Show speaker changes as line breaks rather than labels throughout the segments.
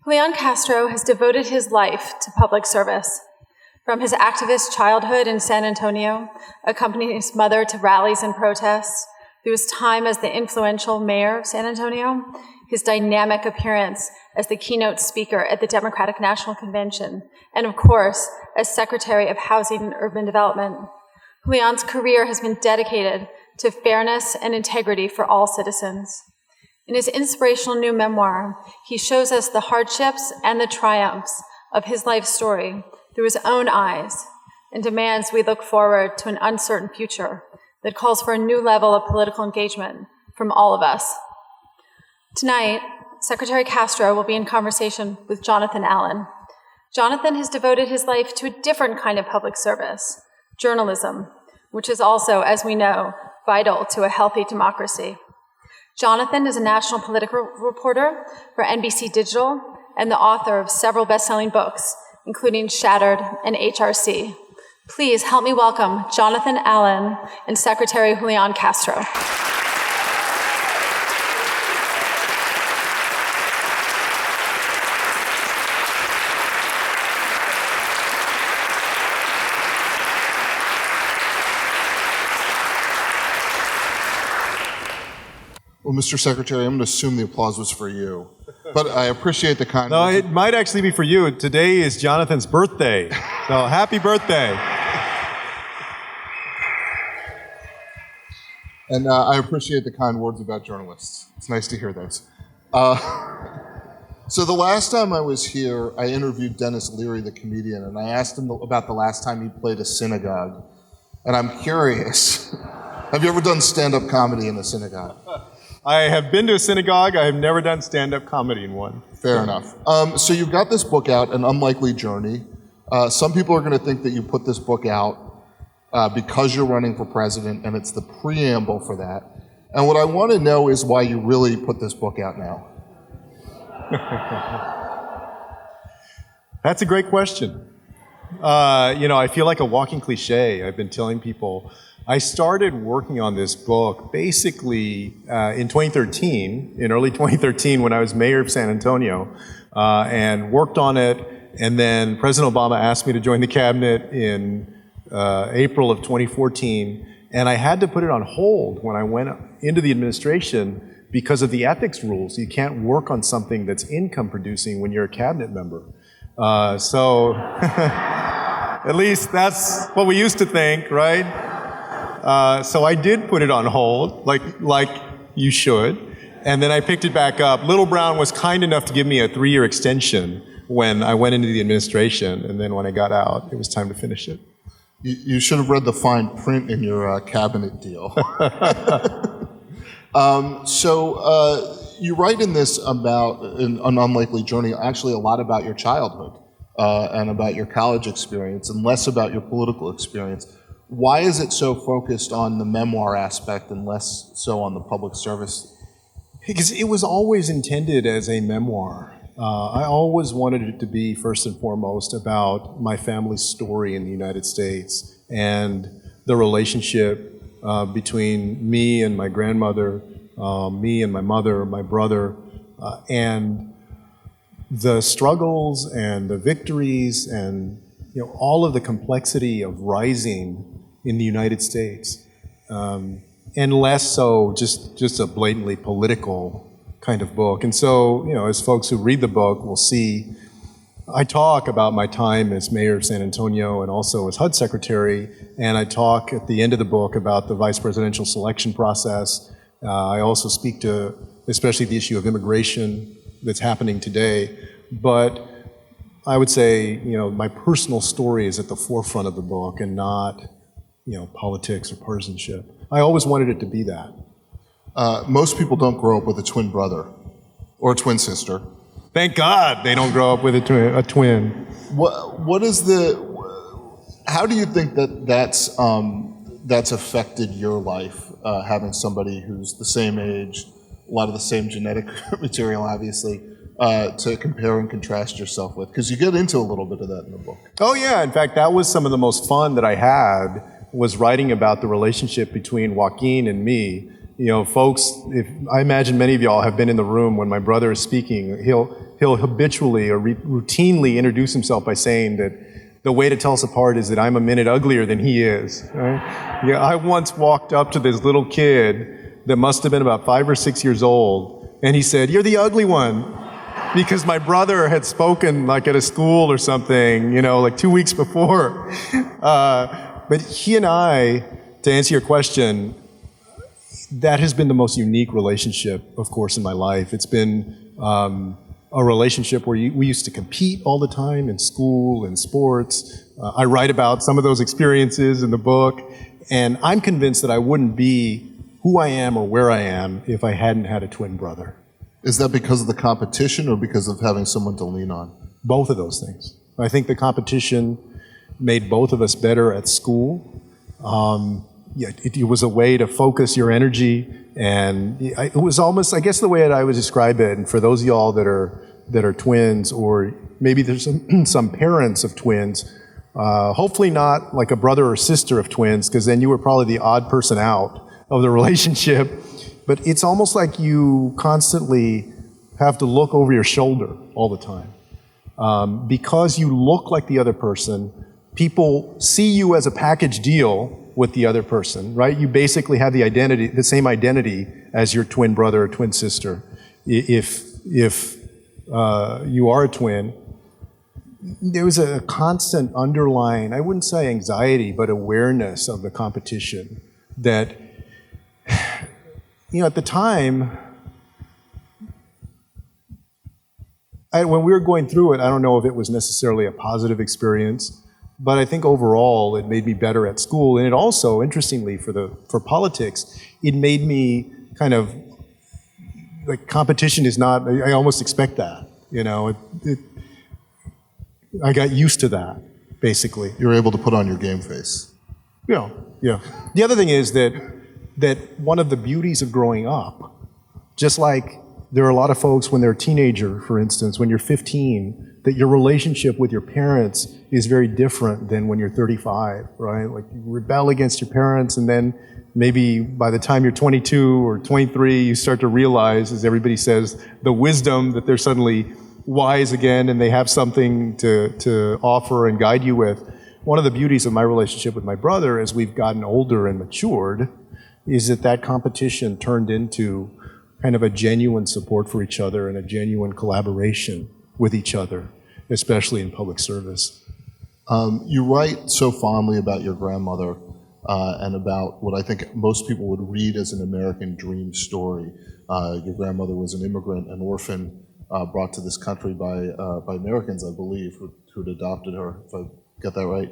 Julián Castro has devoted his life to public service. From his activist childhood in San Antonio, accompanying his mother to rallies and protests, through his time as the influential mayor of San Antonio, his dynamic appearance as the keynote speaker at the Democratic National Convention, and of course, as Secretary of Housing and Urban Development. Julián's career has been dedicated to fairness and integrity for all citizens. In his inspirational new memoir, he shows us the hardships and the triumphs of his life story through his own eyes and demands we look forward to an uncertain future that calls for a new level of political engagement from all of us. Tonight, Secretary Castro will be in conversation with Jonathan Allen. Jonathan has devoted his life to a different kind of public service, journalism, which is also, as we know, vital to a healthy democracy. Jonathan is a national political reporter for NBC Digital and the author of several best-selling books, including Shattered and HRC. Please help me welcome Jonathan Allen and Secretary Julián Castro.
Well, Mr. Secretary, I'm going to assume the applause was for you, but I appreciate the kind
No,
words.
it might actually be for you. Today is Jonathan's birthday, so happy birthday.
And I appreciate the kind words about journalists. It's nice to hear those. So the last time I was here, I interviewed Dennis Leary, the comedian, and I asked him about the last time he played a synagogue. And I'm curious, have you ever done stand-up comedy in a synagogue?
I have been to a synagogue. I have never done stand-up comedy in one.
Fair enough. So you've got this book out, An Unlikely Journey. Some people are going to think that you put this book out because you're running for president, and it's the preamble for that. And what I want to know is why you really put this book out now.
That's a great question. I feel like a walking cliche. I've been telling people, I started working on this book basically in 2013, in early 2013 when I was mayor of San Antonio, and worked on it, and then President Obama asked me to join the cabinet in April of 2014, and I had to put it on hold when I went into the administration because of the ethics rules. You can't work on something that's income producing when you're a cabinet member. So at least that's what we used to think, right? So I did put it on hold, like you should, and then I picked it back up. Little Brown was kind enough to give me a 3-year extension when I went into the administration, and then when I got out, it was time to finish it.
You should have read the fine print in your cabinet deal. You write in this about An Unlikely Journey, actually a lot about your childhood and about your college experience and less about your political experience. Why is it so focused on the memoir aspect and less so on the public service?
Because it was always intended as a memoir. I always wanted it to be, first and foremost, about my family's story in the United States and the relationship between me and my grandmother, me and my mother, my brother, and the struggles and the victories and all of the complexity of rising in the United States, and less so just a blatantly political kind of book. And so, as folks who read the book will see, I talk about my time as mayor of San Antonio and also as HUD secretary, and I talk at the end of the book about the vice presidential selection process. I also speak to especially the issue of immigration that's happening today. But I would say, my personal story is at the forefront of the book and not, politics or partisanship. I always wanted it to be that.
Most people don't grow up with a twin brother or a twin sister.
Thank God they don't grow up with a twin.
What is how do you think that's affected your life, having somebody who's the same age, a lot of the same genetic material, obviously, to compare and contrast yourself with? Because you get into a little bit of that in the book.
Oh yeah, in fact, that was some of the most fun that I had, was writing about the relationship between Joaquín and me. Folks, I imagine many of y'all have been in the room when my brother is speaking. he'll habitually or routinely introduce himself by saying that the way to tell us apart is that I'm a minute uglier than he is. Right? Yeah, I once walked up to this little kid that must have been about 5 or 6 years old, and he said, "You're the ugly one," because my brother had spoken like at a school or something, like 2 weeks before. But he and I, to answer your question, that has been the most unique relationship, of course, in my life. It's been a relationship where we used to compete all the time in school and sports. I write about some of those experiences in the book, and I'm convinced that I wouldn't be who I am or where I am if I hadn't had a twin brother.
Is that because of the competition or because of having someone to lean on?
Both of those things. I think the competition made both of us better at school. It was a way to focus your energy, and it was almost, I guess the way that I would describe it, and for those of y'all that are twins, or maybe there's some parents of twins, hopefully not like a brother or sister of twins, because then you were probably the odd person out of the relationship, but it's almost like you constantly have to look over your shoulder all the time. Because you look like the other person, people see you as a package deal with the other person, right? You basically have the same identity as your twin brother or twin sister. If you are a twin, there was a constant underlying, I wouldn't say anxiety, but awareness of the competition that, at the time, when we were going through it, I don't know if it was necessarily a positive experience, but I think overall it made me better at school. And it also, interestingly, for politics, it made me kind of, like, competition is not, I almost expect that, I got used to that, basically.
You're able to put on your game face.
Yeah. The other thing is that one of the beauties of growing up, just like there are a lot of folks when they're a teenager, for instance, when you're 15, that your relationship with your parents is very different than when you're 35, right? Like, you rebel against your parents, and then maybe by the time you're 22 or 23, you start to realize, as everybody says, the wisdom that they're suddenly wise again and they have something to offer and guide you with. One of the beauties of my relationship with my brother as we've gotten older and matured is that competition turned into kind of a genuine support for each other and a genuine collaboration with each other, especially in public service.
You write so fondly about your grandmother and about what I think most people would read as an American dream story. Your grandmother was an immigrant, an orphan, brought to this country by Americans, I believe, who had adopted her, if I get that right.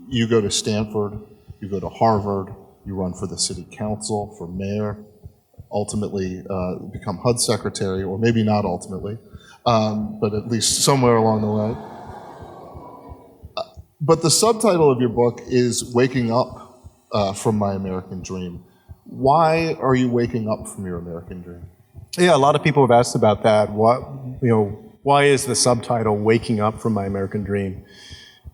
You go to Stanford, you go to Harvard, you run for the city council, for mayor, ultimately become HUD secretary, or maybe not ultimately, but at least somewhere along the way. But the subtitle of your book is Waking Up from My American Dream. Why are you waking up from your American dream?
Yeah, a lot of people have asked about that. Why is the subtitle Waking Up from My American Dream?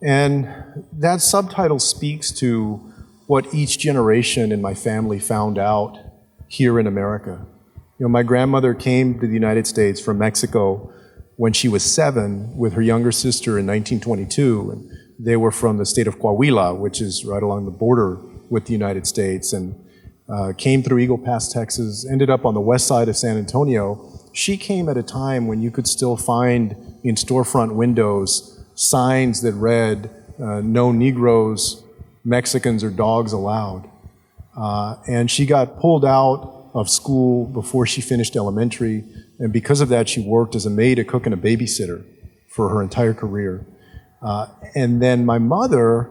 And that subtitle speaks to what each generation in my family found out here in America. My grandmother came to the United States from Mexico when she was 7 with her younger sister in 1922. And they were from the state of Coahuila, which is right along the border with the United States, and came through Eagle Pass, Texas, ended up on the west side of San Antonio. She came at a time when you could still find in storefront windows signs that read, "No Negroes, Mexicans, or dogs allowed." And she got pulled out of school before she finished elementary, and because of that, she worked as a maid, a cook, and a babysitter for her entire career. And then my mother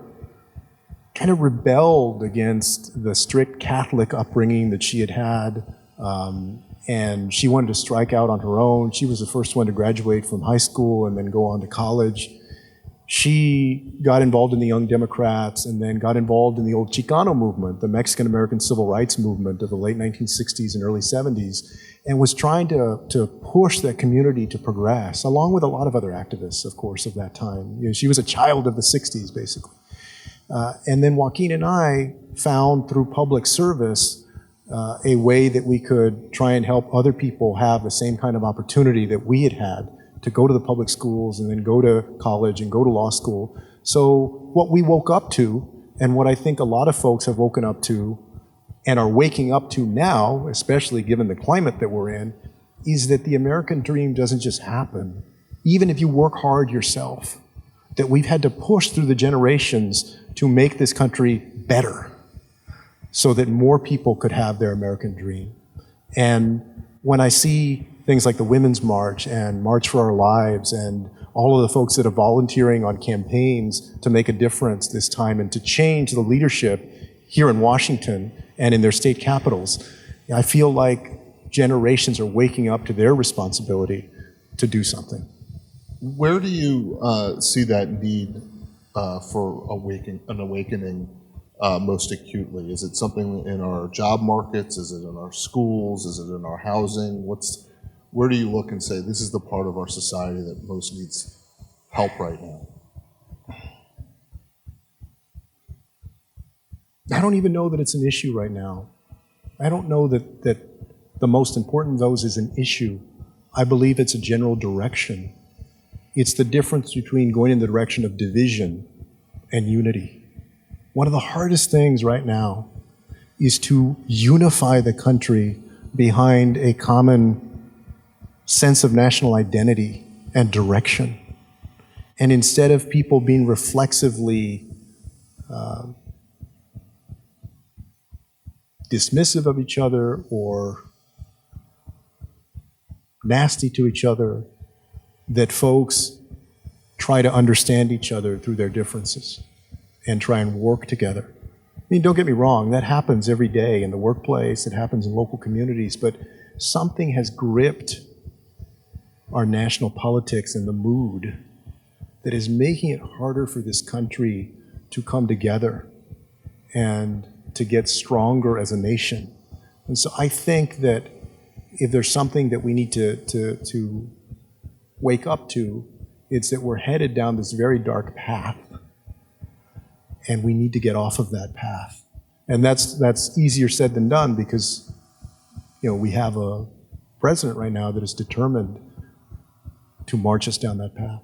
kind of rebelled against the strict Catholic upbringing that she had had, and she wanted to strike out on her own. She was the first one to graduate from high school and then go on to college. She got involved in the Young Democrats and then got involved in the old Chicano movement, the Mexican-American civil rights movement of the late 1960s and early 70s, and was trying to push that community to progress, along with a lot of other activists, of course, of that time. She was a child of the 60s, basically. And then Joaquín and I found through public service a way that we could try and help other people have the same kind of opportunity that we had had to go to the public schools and then go to college and go to law school. So what we woke up to, and what I think a lot of folks have woken up to and are waking up to now, especially given the climate that we're in, is that the American dream doesn't just happen, even if you work hard yourself, that we've had to push through the generations to make this country better so that more people could have their American dream. And when I see things like the Women's March and March for Our Lives and all of the folks that are volunteering on campaigns to make a difference this time and to change the leadership here in Washington and in their state capitals, I feel like generations are waking up to their responsibility to do something.
Where do you see that need for an awakening most acutely? Is it something in our job markets? Is it in our schools? Is it in our housing? Where do you look and say, this is the part of our society that most needs help right now?
I don't even know that it's an issue right now. I don't know that the most important of those is an issue. I believe it's a general direction. It's the difference between going in the direction of division and unity. One of the hardest things right now is to unify the country behind a common sense of national identity and direction. And instead of people being reflexively dismissive of each other or nasty to each other, that folks try to understand each other through their differences and try and work together. I mean, don't get me wrong, that happens every day in the workplace, it happens in local communities, but something has gripped our national politics and the mood that is making it harder for this country to come together and to get stronger as a nation. And so I think that if there's something that we need to wake up to, it's that we're headed down this very dark path, and we need to get off of that path. And that's easier said than done because, we have a president right now that is determined to march us down that path.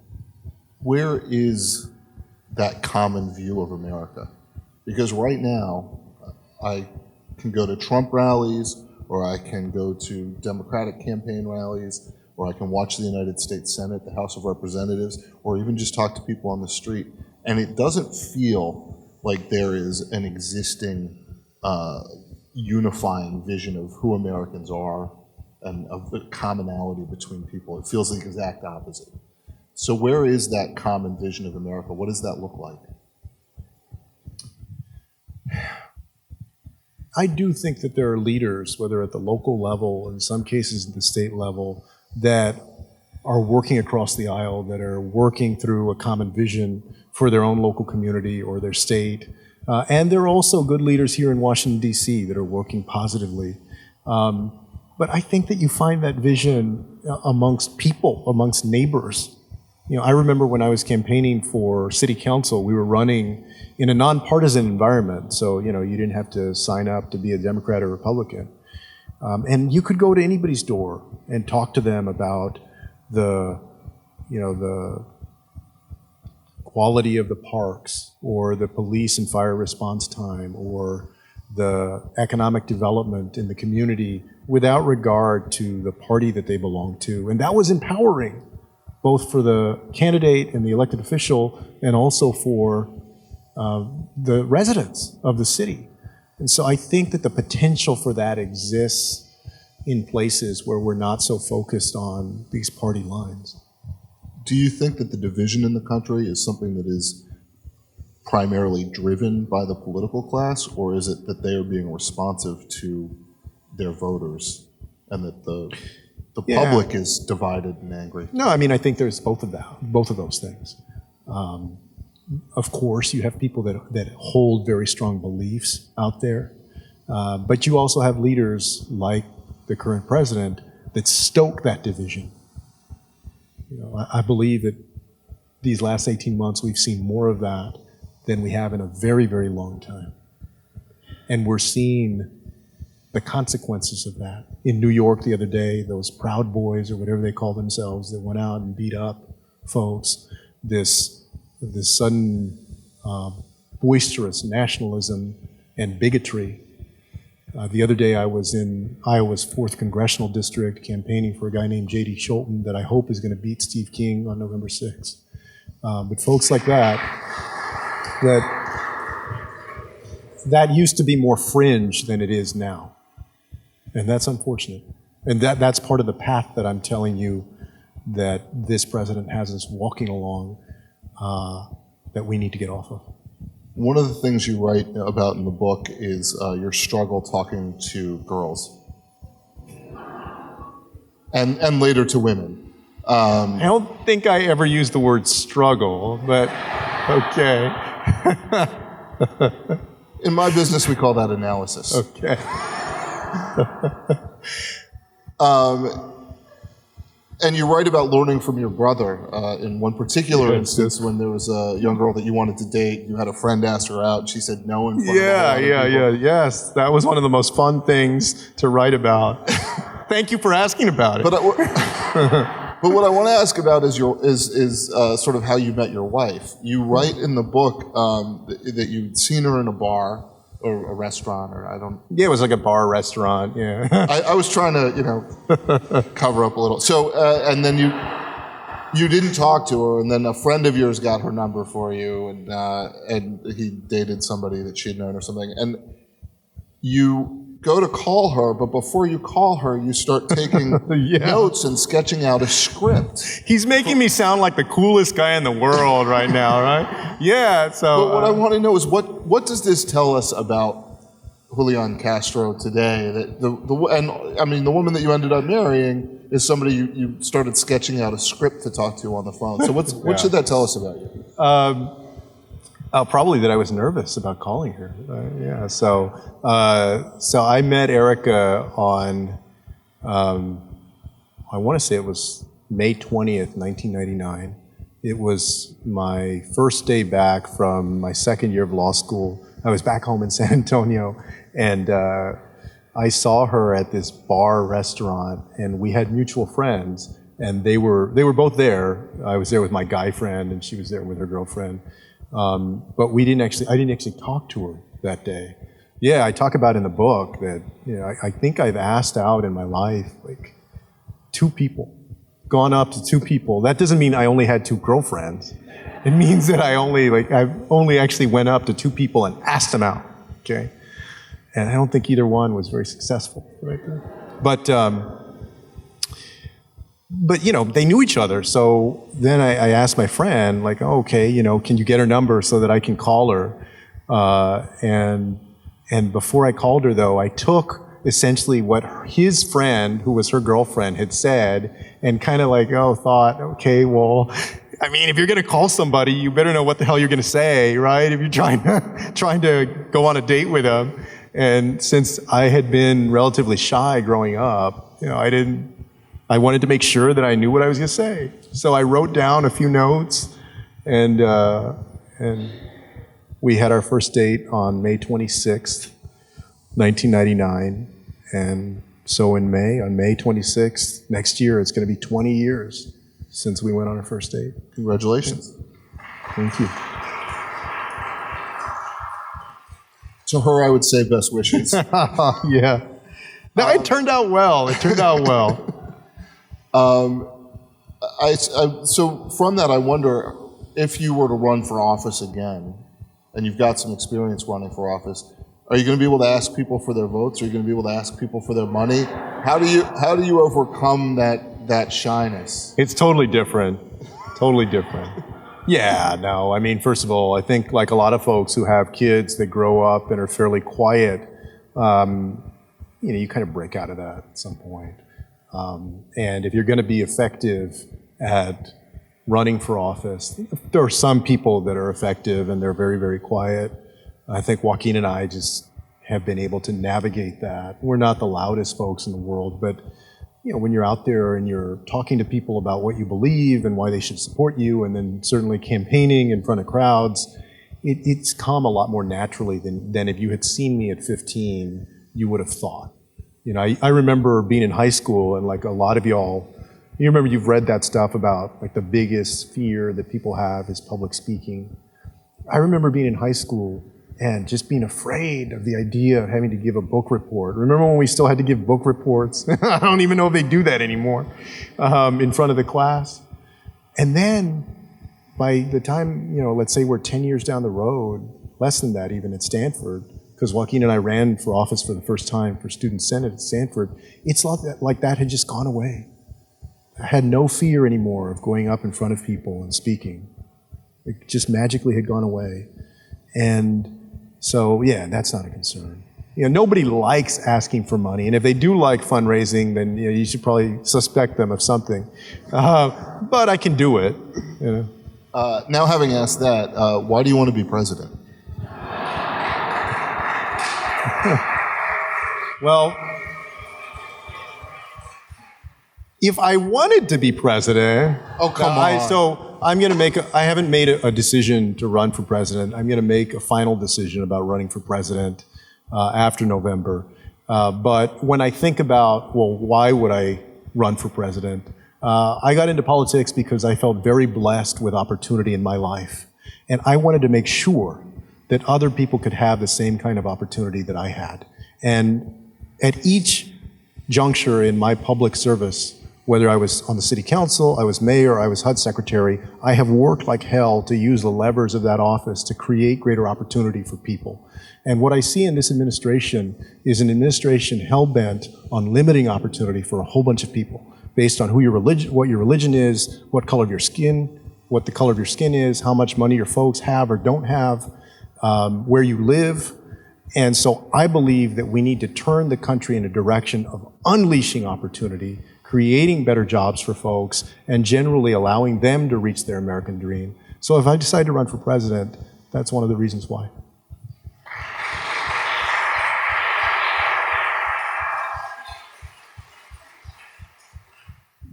Where is that common view of America? Because right now, I can go to Trump rallies, or I can go to Democratic campaign rallies, or I can watch the United States Senate, the House of Representatives, or even just talk to people on the street. And it doesn't feel like there is an existing unifying vision of who Americans are and of the commonality between people. It feels the exact opposite. So where is that common vision of America? What does that look like?
I do think that there are leaders, whether at the local level, in some cases at the state level, that are working across the aisle, that are working through a common vision for their own local community or their state. And there are also good leaders here in Washington, D.C. that are working positively. But I think that you find that vision amongst people, amongst neighbors. I remember when I was campaigning for city council, we were running in a nonpartisan environment. So, you didn't have to sign up to be a Democrat or Republican. And you could go to anybody's door and talk to them about the quality of the parks or the police and fire response time or the economic development in the community without regard to the party that they belong to. And that was empowering, both for the candidate and the elected official and also for the residents of the city. And so I think that the potential for that exists in places where we're not so focused on these party lines.
Do you think that the division in the country is something that is primarily driven by the political class, or is it that they are being responsive to their voters and that the public is divided and angry?
No, I think there's both of those things. Of course, you have people that hold very strong beliefs out there, but you also have leaders like the current president that stoke that division. I believe that these last 18 months we've seen more of that than we have in a very, very long time. And we're seeing the consequences of that. In New York the other day, those Proud Boys or whatever they call themselves that went out and beat up folks, this sudden boisterous nationalism and bigotry. The other day I was in Iowa's 4th Congressional District campaigning for a guy named J.D. Scholten that I hope is going to beat Steve King on November 6th. But folks like that used to be more fringe than it is now. And that's unfortunate. And that's part of the path that I'm telling you that this president has us walking along that we need to get off of.
One of the things you write about in the book is your struggle talking to girls. And later to women.
I don't think I ever used the word struggle, but okay.
In my business, we call that analysis.
Okay.
And you write about learning from your brother in one particular instance when there was a young girl that you wanted to date. You had a friend ask her out, and she said no in front of
Yes. That was one of the most fun things to write about. Thank you for asking about it.
But what I want to ask about is sort of how you met your wife. You write in the book that you'd seen her in a bar or a restaurant, or I don't.
Yeah, it was like a bar restaurant. Yeah.
I was trying to, cover up a little. So, and then you didn't talk to her, and then a friend of yours got her number for you, and he dated somebody that she'd known or something, and you go to call her, but before you call her, you start taking notes and sketching out a script.
He's making me sound like the coolest guy in the world right now, right? Yeah, so...
But what I want to know is what does this tell us about Julián Castro today? That the woman that you ended up marrying is somebody you started sketching out a script to talk to on the phone. So what should that tell us about you?
Probably that I was nervous about calling her. So I met Erica on, I want to say it was May 20th, 1999. It was my first day back from my second year of law school. I was back home in San Antonio, and I saw her at this bar restaurant, and we had mutual friends, and they were both there. I was there with my guy friend, and she was there with her girlfriend. But I didn't actually talk to her that day. Yeah, I talk about in the book that, I think I've asked out in my life, like, 2 people, gone up to 2 people. That doesn't mean I only had 2 girlfriends. It means that I only actually went up to 2 people and asked them out, okay? And I don't think either one was very successful right there. But they knew each other. So then I asked my friend, like, oh, okay, can you get her number so that I can call her? And before I called her, though, I took essentially what his friend, who was her girlfriend, had said, and kind of thought, okay, well, if you're going to call somebody, you better know what the hell you're going to say, right? If you're trying to go on a date with them. And since I had been relatively shy growing up, I wanted to make sure that I knew what I was going to say. So I wrote down a few notes, and we had our first date on May 26th, 1999. And so on May 26th, next year, it's going to be 20 years since we went on our first date.
Congratulations.
Thank you.
To her, I would say best wishes.
Yeah. No, it turned out well.
So from that, I wonder if you were to run for office again, and you've got some experience running for office, are you going to be able to ask people for their votes? Are you going to be able to ask people for their money? How do you overcome that shyness?
It's totally different. Totally different. Yeah, no. First of all, I think like a lot of folks who have kids that grow up and are fairly quiet, you kind of break out of that at some point. And if you're going to be effective at running for office, there are some people that are effective and they're very, very quiet. I think Joaquín and I just have been able to navigate that. We're not the loudest folks in the world, but when you're out there and you're talking to people about what you believe and why they should support you, and then certainly campaigning in front of crowds, it's come a lot more naturally than if you had seen me at 15, you would have thought. You know, I remember being in high school, and like a lot of y'all, you remember you've read that stuff about like the biggest fear that people have is public speaking. I remember being in high school and just being afraid of the idea of having to give a book report. Remember when we still had to give book reports? I don't even know if they do that anymore, in front of the class. And then by the time, you know, let's say we're 10 years down the road, less than that even at Stanford, because Joaquín and I ran for office for the first time for Student Senate at Stanford, it's like that had just gone away. I had no fear anymore of going up in front of people and speaking. It just magically had gone away. And so, yeah, that's not a concern. You know, nobody likes asking for money, and if they do like fundraising, then you know, you should probably suspect them of something. But I can do it. You know.
Now, having asked that, why do you want to be president?
Well, if I wanted to be president,
oh come on.
So I'm going to make. I haven't made a decision to run for president. I'm going to make a final decision about running for president after November. But when I think about, well, why would I run for president? I got into politics because I felt very blessed with opportunity in my life, and I wanted to make sure that other people could have the same kind of opportunity that I had. And at each juncture in my public service, whether I was on the city council, I was mayor, I was HUD secretary, I have worked like hell to use the levers of that office to create greater opportunity for people. And what I see in this administration is an administration hell-bent on limiting opportunity for a whole bunch of people based on who your religion, what your religion is, what color of your skin, what the color of your skin is, how much money your folks have or don't have, where you live. And so I believe that we need to turn the country in a direction of unleashing opportunity, creating better jobs for folks, and generally allowing them to reach their American dream. So if I decide to run for president, that's one of the reasons why.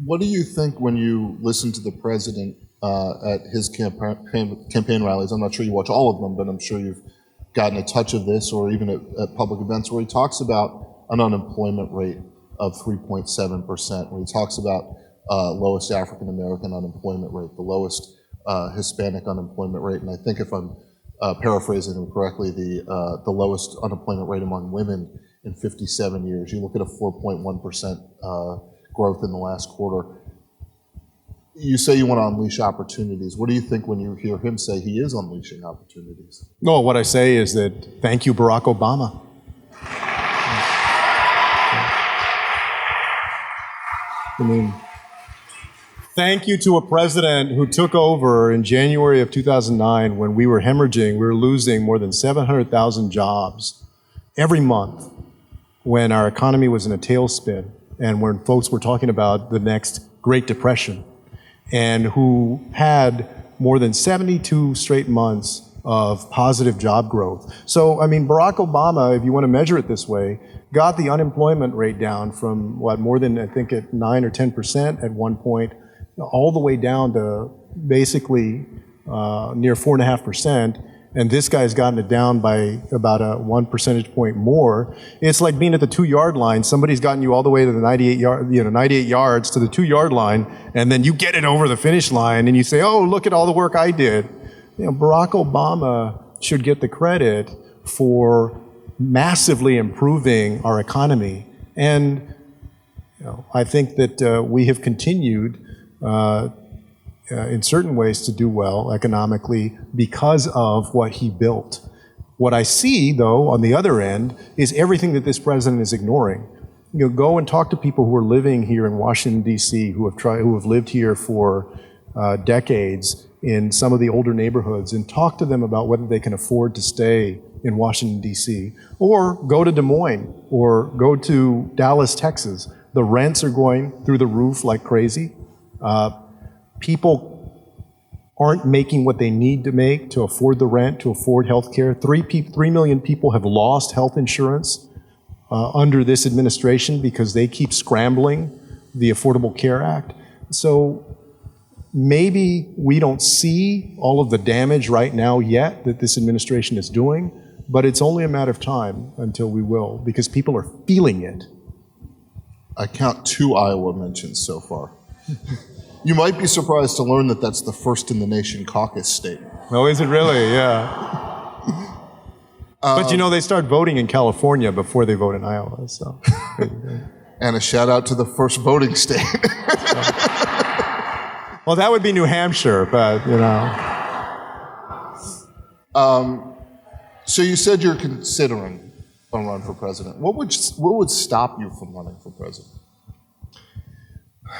What do you think when you listen to the president at his campaign rallies? I'm not sure you watch all of them, but I'm sure you've gotten a touch of this, or even at public events where he talks about an unemployment rate of 3.7%, where he talks about lowest African American unemployment rate, the lowest Hispanic unemployment rate, and I think if I'm paraphrasing him correctly, the lowest unemployment rate among women in 57 years. You look at a 4.1% growth in the last quarter. You say you want to unleash opportunities. What do you think when you hear him say he is unleashing opportunities?
No, what I say is that thank you, Barack Obama. I mean, thank you to a president who took over in January of 2009 when we were hemorrhaging, we were losing more than 700,000 jobs every month when our economy was in a tailspin and when folks were talking about the next Great Depression, and who had more than 72 straight months of positive job growth. So, I mean, Barack Obama, if you want to measure it this way, got the unemployment rate down from, what, more than, I think, at 9 or 10% at one point, all the way down to basically near 4.5%. And this guy's gotten it down by about a 1 percentage point more. It's like being at the 2-yard line. Somebody's gotten you all the way to the 98 yards to the 2-yard line, and then you get it over the finish line, and you say, "Oh, look at all the work I did." You know, Barack Obama should get the credit for massively improving our economy, and you know, I think that we have continued. In certain ways to do well economically because of what he built. What I see, though, on the other end, is everything that this president is ignoring. You know, go and talk to people who are living here in Washington, D.C., who have lived here for decades in some of the older neighborhoods, and talk to them about whether they can afford to stay in Washington, D.C., or go to Des Moines, or go to Dallas, Texas. The rents are going through the roof like crazy. People aren't making what they need to make to afford the rent, to afford health care. 3 million people have lost health insurance under this administration because they keep scrambling the Affordable Care Act. So maybe we don't see all of the damage right now yet that this administration is doing, but it's only a matter of time until we will, because people are feeling it.
I count 2 Iowa mentions so far. You might be surprised to learn that that's the first in the nation caucus state.
Oh, is it really? Yeah. But you know, they start voting in California before they vote in Iowa, so.
And a shout out to the first voting state.
Well, that would be New Hampshire, but you know.
So you said you're considering a run for president. What would stop you from running for president?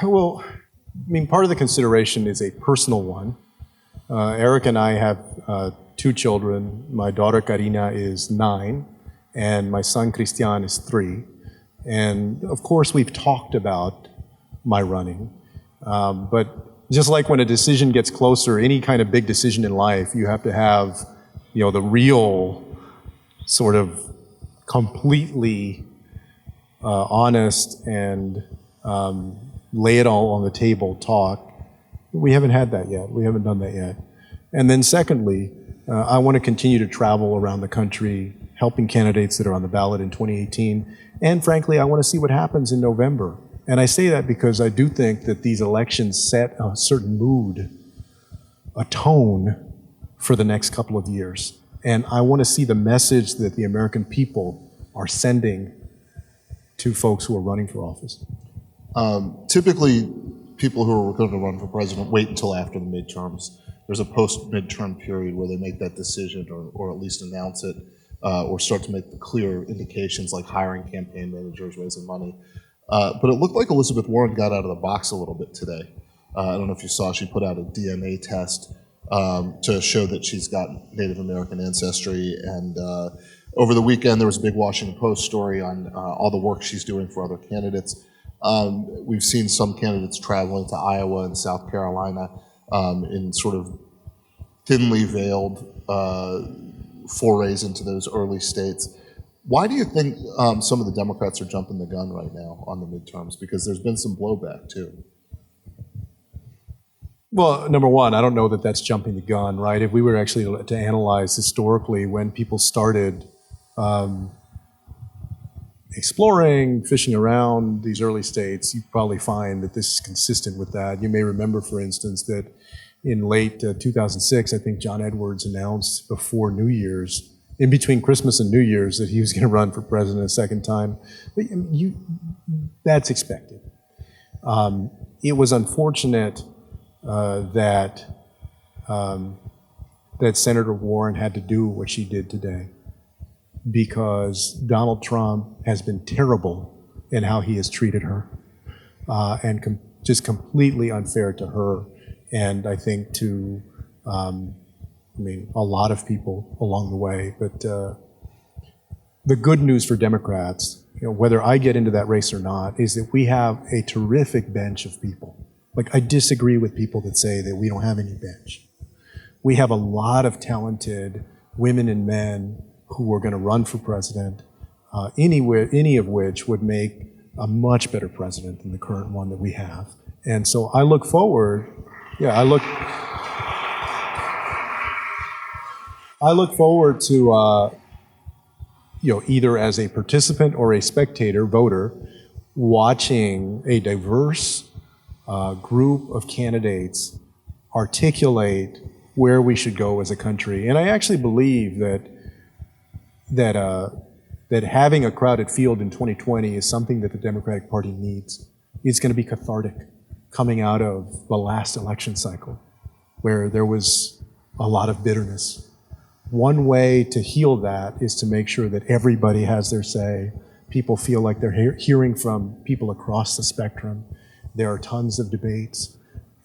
Well, I mean, part of the consideration is a personal one. Eric and I have 2 children. My daughter Karina is 9, and my son Christian is 3. And of course, we've talked about my running. But just like when a decision gets closer, any kind of big decision in life, you have to have, you know, the real sort of completely honest and lay it all on the table talk. We haven't had that yet. We haven't done that yet. And then secondly, I want to continue to travel around the country, helping candidates that are on the ballot in 2018. And frankly, I want to see what happens in November. And I say that because I do think that these elections set a certain mood, a tone for the next couple of years. And I want to see the message that the American people are sending to folks who are running for office.
Typically, people who are going to run for president wait until after the midterms. There's a post-midterm period where they make that decision or at least announce it or start to make the clear indications like hiring campaign managers, raising money. But it looked like Elizabeth Warren got out of the box a little bit today. I don't know if you saw, she put out a DNA test to show that she's got Native American ancestry. And over the weekend, there was a big Washington Post story on all the work she's doing for other candidates. We've seen some candidates traveling to Iowa and South Carolina in sort of thinly veiled forays into those early states. Why do you think some of the Democrats are jumping the gun right now on the midterms? Because there's been some blowback, too.
Well, number one, I don't know that that's jumping the gun, right? If we were actually to analyze historically when people started exploring, fishing around these early states, you probably find that this is consistent with that. You may remember, for instance, that in late 2006, I think John Edwards announced before New Year's, in between Christmas and New Year's, that he was going to run for president a second time. That's expected. It was unfortunate that Senator Warren had to do what she did today, because Donald Trump has been terrible in how he has treated her, and just completely unfair to her, and I think to a lot of people along the way. But the good news for Democrats, whether I get into that race or not, is that we have a terrific bench of people. Like, I disagree with people that say that we don't have any bench. We have a lot of talented women and men who are going to run for president, any of which would make a much better president than the current one that we have. And so I look forward, I look forward to, either as a participant or a spectator, voter, watching a diverse group of candidates articulate where we should go as a country. And I actually believe that having a crowded field in 2020 is something that the Democratic Party needs. It's going to be cathartic coming out of the last election cycle, where there was a lot of bitterness. One way to heal that is to make sure that everybody has their say. People feel like they're hearing from people across the spectrum. There are tons of debates,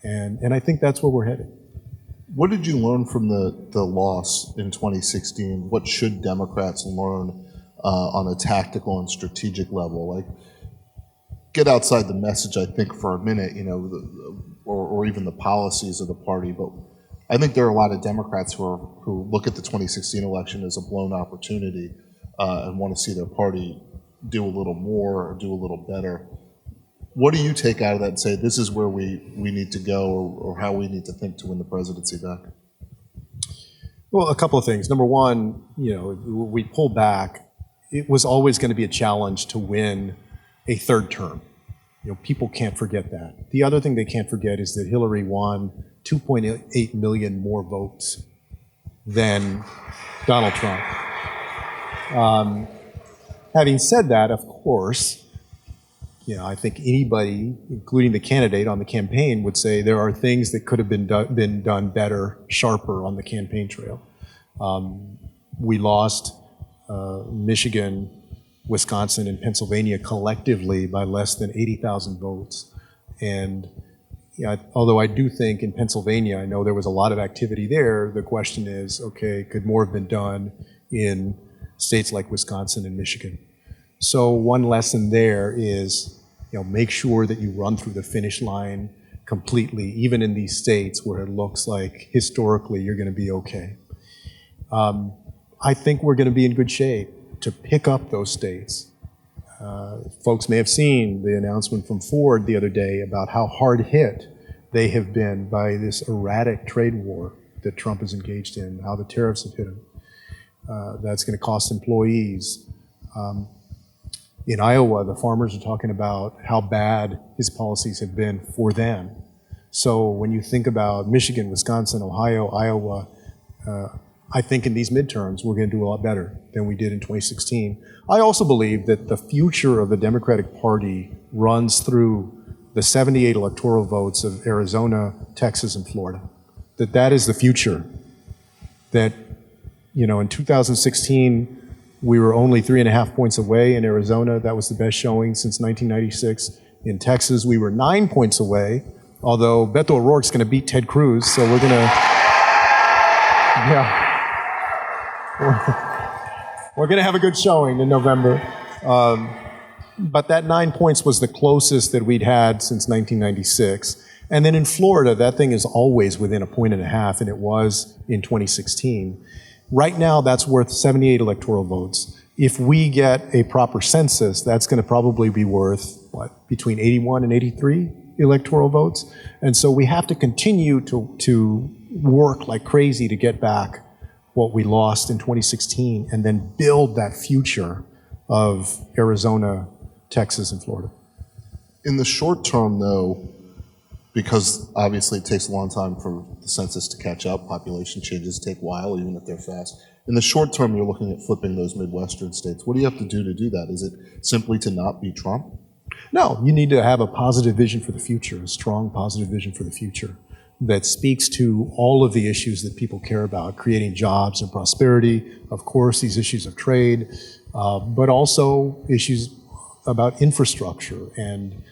and I think that's where we're headed.
What did you learn from the loss in 2016? What should Democrats learn on a tactical and strategic level? Like, get outside the message, I think, for a minute, or even the policies of the party. But I think there are a lot of Democrats who look at the 2016 election as a blown opportunity and want to see their party do a little more or do a little better. What do you take out of that and say, this is where we need to go, or how we need to think to win the presidency back?
Well, a couple of things. Number one, we pull back. It was always going to be a challenge to win a third term. People can't forget that. The other thing they can't forget is that Hillary won 2.8 million more votes than Donald Trump. Having said that, of course, I think anybody, including the candidate on the campaign, would say there are things that could have been done better, sharper on the campaign trail. We lost Michigan, Wisconsin, and Pennsylvania collectively by less than 80,000 votes. And although I do think in Pennsylvania, I know there was a lot of activity there, the question is, okay, could more have been done in states like Wisconsin and Michigan? So one lesson there is, make sure that you run through the finish line completely, even in these states where it looks like historically you're going to be okay. I think we're going to be in good shape to pick up those states. Folks may have seen the announcement from Ford the other day about how hard hit they have been by this erratic trade war that Trump is engaged in, how the tariffs have hit him. That's going to cost employees. In Iowa, the farmers are talking about how bad his policies have been for them. So when you think about Michigan, Wisconsin, Ohio, Iowa, I think in these midterms, we're going to do a lot better than we did in 2016. I also believe that the future of the Democratic Party runs through the 78 electoral votes of Arizona, Texas, and Florida. That is the future. That, in 2016, we were only 3.5 points away in Arizona. That was the best showing since 1996. In Texas, we were 9 points away, although Beto O'Rourke's going to beat Ted Cruz, so we're going to, we're going to have a good showing in November. But that 9 points was the closest that we'd had since 1996. And then in Florida, that thing is always within 1.5 points, and it was in 2016. Right now, that's worth 78 electoral votes. If we get a proper census, that's going to probably be worth, between 81 and 83 electoral votes. And so we have to continue to work like crazy to get back what we lost in 2016 and then build that future of Arizona, Texas, and Florida.
In the short term, though, because obviously it takes a long time for the census to catch up, population changes take a while, even if they're fast. In the short term, you're looking at flipping those Midwestern states. What do you have to do that? Is it simply to not beat Trump?
No, you need to have a positive vision for the future, a strong positive vision for the future that speaks to all of the issues that people care about, creating jobs and prosperity, of course, these issues of trade, but also issues about infrastructure and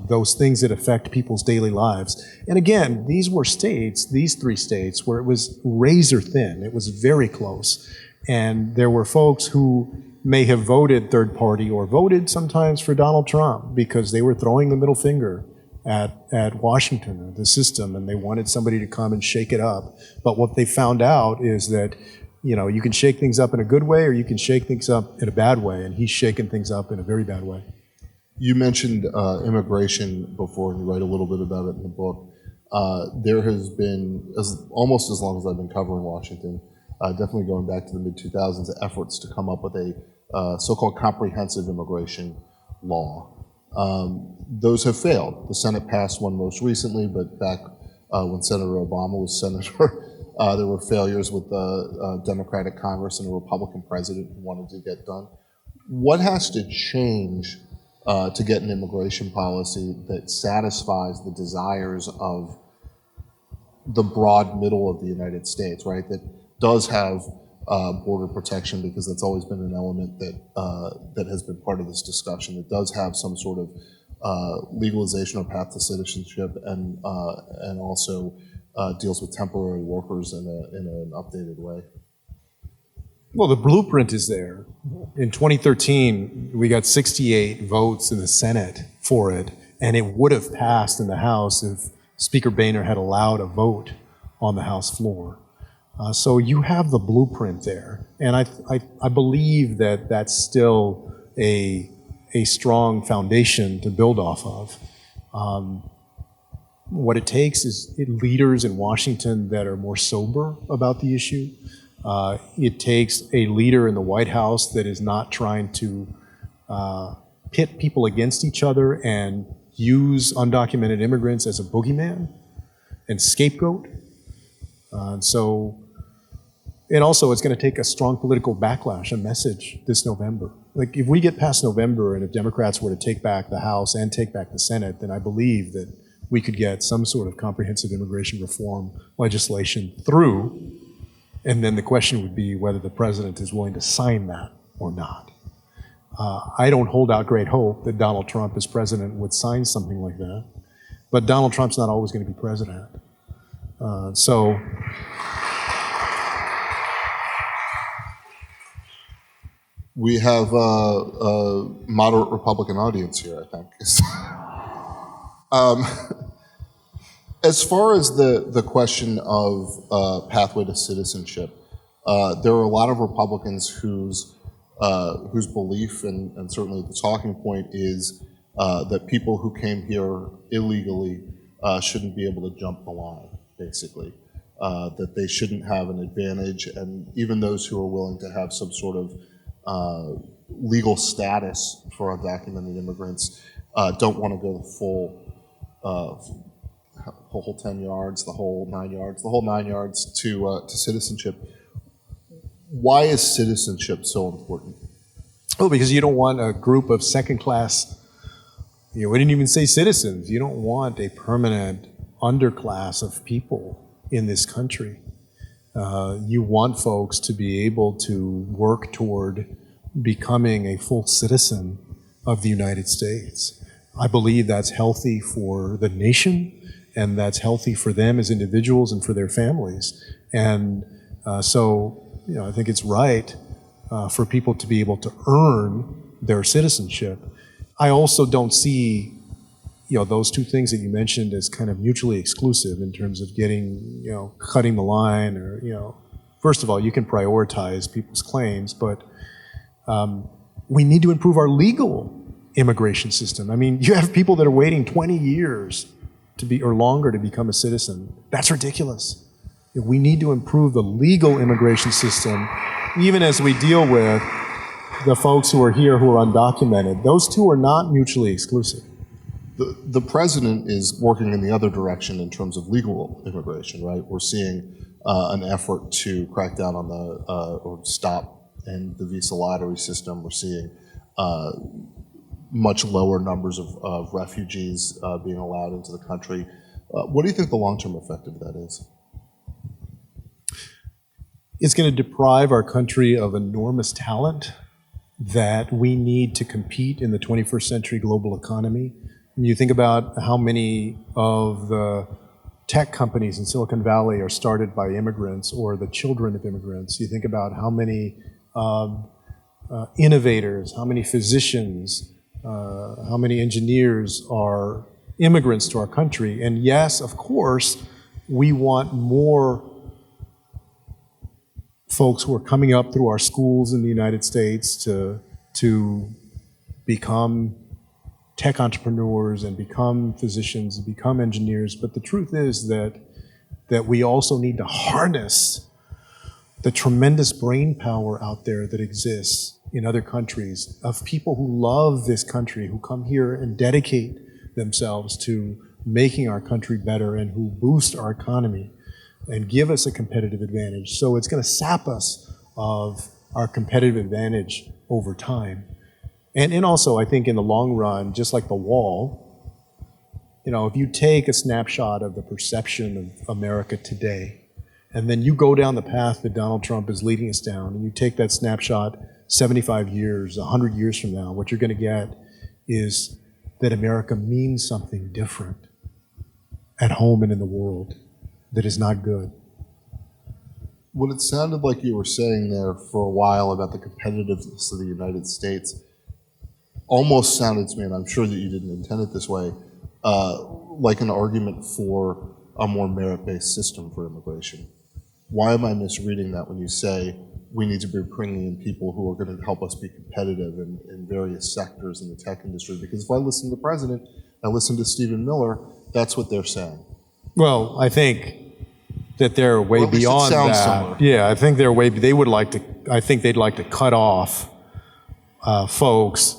those things that affect people's daily lives. And again, these were states, these 3 states, where it was razor thin. It was very close. And there were folks who may have voted third party or voted sometimes for Donald Trump because they were throwing the middle finger at Washington, or the system, and they wanted somebody to come and shake it up. But what they found out is that, you can shake things up in a good way or you can shake things up in a bad way, and he's shaking things up in a very bad way.
You mentioned immigration before, and you write a little bit about it in the book. There has been, almost as long as I've been covering Washington, definitely going back to the mid-2000s, efforts to come up with a so-called comprehensive immigration law. Those have failed. The Senate passed one most recently, but back when Senator Obama was senator, there were failures with the Democratic Congress and a Republican president who wanted to get done. What has to change to get an immigration policy that satisfies the desires of the broad middle of the United States, right? That does have border protection, because that's always been an element that has been part of this discussion. That does have some sort of legalization or path to citizenship, and also deals with temporary workers in an updated way.
Well, the blueprint is there. In 2013, we got 68 votes in the Senate for it, and it would have passed in the House if Speaker Boehner had allowed a vote on the House floor. So you have the blueprint there, and I believe that that's still a strong foundation to build off of. What it takes is leaders in Washington that are more sober about the issue. It takes a leader in the White House that is not trying to pit people against each other and use undocumented immigrants as a boogeyman and scapegoat. And also it's going to take a strong political backlash, a message this November. Like if we get past November and if Democrats were to take back the House and take back the Senate, then I believe that we could get some sort of comprehensive immigration reform legislation through. And then the question would be whether the president is willing to sign that or not. I don't hold out great hope that Donald Trump as president would sign something like that. But Donald Trump's not always going to be president.
We have a moderate Republican audience here, I think. As far as the question of pathway to citizenship, there are a lot of Republicans whose belief and certainly the talking point is that people who came here illegally shouldn't be able to jump the line, basically. That they shouldn't have an advantage, and even those who are willing to have some sort of legal status for undocumented immigrants don't want to go the whole 10 yards, the whole 9 yards to citizenship. Why is citizenship so important?
Oh, because you don't want a group of second-class, we didn't even say citizens. You don't want a permanent underclass of people in this country. You want folks to be able to work toward becoming a full citizen of the United States. I believe that's healthy for the nation, and that's healthy for them as individuals and for their families. And I think it's right for people to be able to earn their citizenship. I also don't see those two things that you mentioned as kind of mutually exclusive in terms of getting, cutting the line or, first of all, you can prioritize people's claims, but we need to improve our legal immigration system. I mean, you have people that are waiting 20 years or longer to become a citizen. That's ridiculous. We need to improve the legal immigration system, even as we deal with the folks who are here who are undocumented. Those two are not mutually exclusive.
The president is working in the other direction in terms of legal immigration, right? We're seeing an effort to crack down on or stop and the visa lottery system. We're seeing much lower numbers of refugees being allowed into the country. What do you think the long-term effect of that is?
It's going to deprive our country of enormous talent that we need to compete in the 21st century global economy. When you think about how many of the tech companies in Silicon Valley are started by immigrants or the children of immigrants, you think about how many innovators, how many physicians, how many engineers are immigrants to our country. And yes, of course, we want more folks who are coming up through our schools in the United States to become tech entrepreneurs and become physicians and become engineers. But the truth is that we also need to harness the tremendous brain power out there that exists in other countries of people who love this country, who come here and dedicate themselves to making our country better and who boost our economy and give us a competitive advantage. So it's going to sap us of our competitive advantage over time. And also, I think in the long run, just like the wall, if you take a snapshot of the perception of America today, and then you go down the path that Donald Trump is leading us down, and you take that snapshot 75 years, 100 years from now, what you're going to get is that America means something different at home and in the world that is not good.
What it sounded like you were saying there for a while about the competitiveness of the United States almost sounded to me, and I'm sure that you didn't intend it this way, like an argument for a more merit-based system for immigration. Why am I misreading that when you say we need to be bringing in people who are going to help us be competitive in various sectors in the tech industry? Because if I listen to the president, I listen to Stephen Miller, that's what they're saying.
Well, I think that they're way beyond that.
Similar.
Yeah, I think they're way. They'd like to cut off folks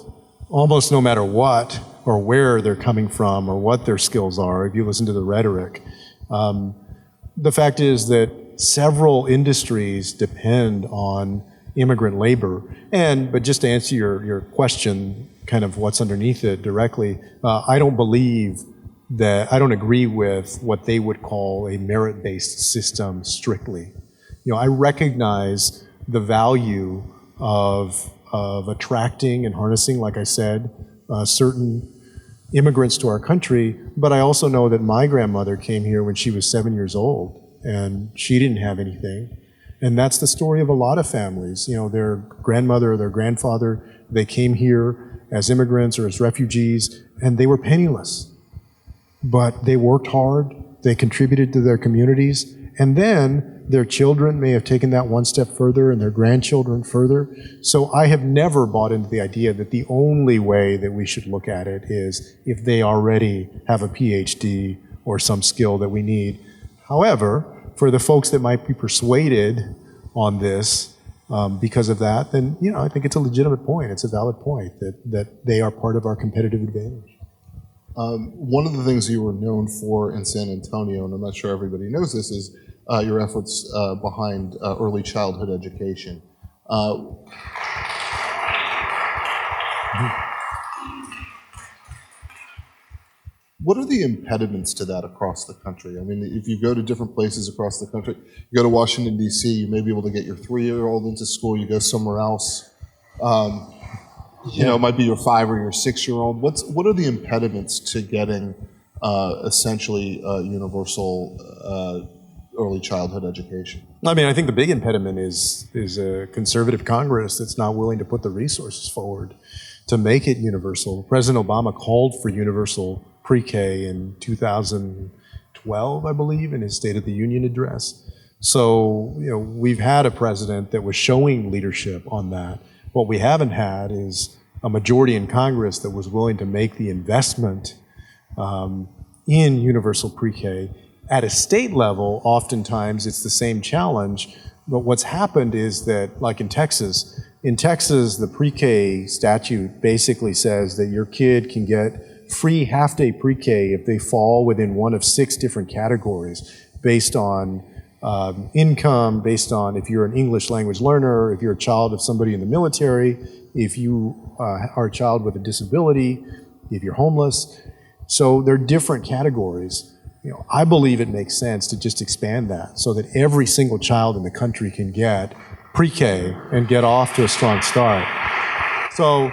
almost no matter what or where they're coming from or what their skills are, if you listen to the rhetoric. The fact is that several industries depend on immigrant labor. But just to answer your question, kind of what's underneath it directly, I don't agree with what they would call a merit-based system strictly. I recognize the value of attracting and harnessing, like I said, certain immigrants to our country, but I also know that my grandmother came here when she was 7 years old, and she didn't have anything. And that's the story of a lot of families. Their grandmother or their grandfather, they came here as immigrants or as refugees, and they were penniless. But they worked hard, they contributed to their communities, and then their children may have taken that one step further and their grandchildren further. So I have never bought into the idea that the only way that we should look at it is if they already have a PhD or some skill that we need. However, for the folks that might be persuaded on this because of that, then I think it's a legitimate point. It's a valid point that they are part of our competitive advantage.
One of the things you were known for in San Antonio, and I'm not sure everybody knows this, is your efforts behind early childhood education. What are the impediments to that across the country? I mean, if you go to different places across the country, you go to Washington, D.C., you may be able to get your 3-year-old into school, you go somewhere else. It might be your 5 or your 6-year-old. What are the impediments to getting essentially universal early childhood education?
I think the big impediment is a conservative Congress that's not willing to put the resources forward to make it universal. President Obama called for universal pre-K in 2012, I believe, in his State of the Union address. So, we've had a president that was showing leadership on that. What we haven't had is a majority in Congress that was willing to make the investment in universal pre-K. At a state level, oftentimes it's the same challenge, but what's happened is that, like in Texas, the pre-K statute basically says that your kid can get free half-day pre-K if they fall within one of 6 different categories based on income, based on if you're an English language learner, if you're a child of somebody in the military, if you are a child with a disability, if you're homeless. So there are different categories. I believe it makes sense to just expand that so that every single child in the country can get pre-K and get off to a strong start. So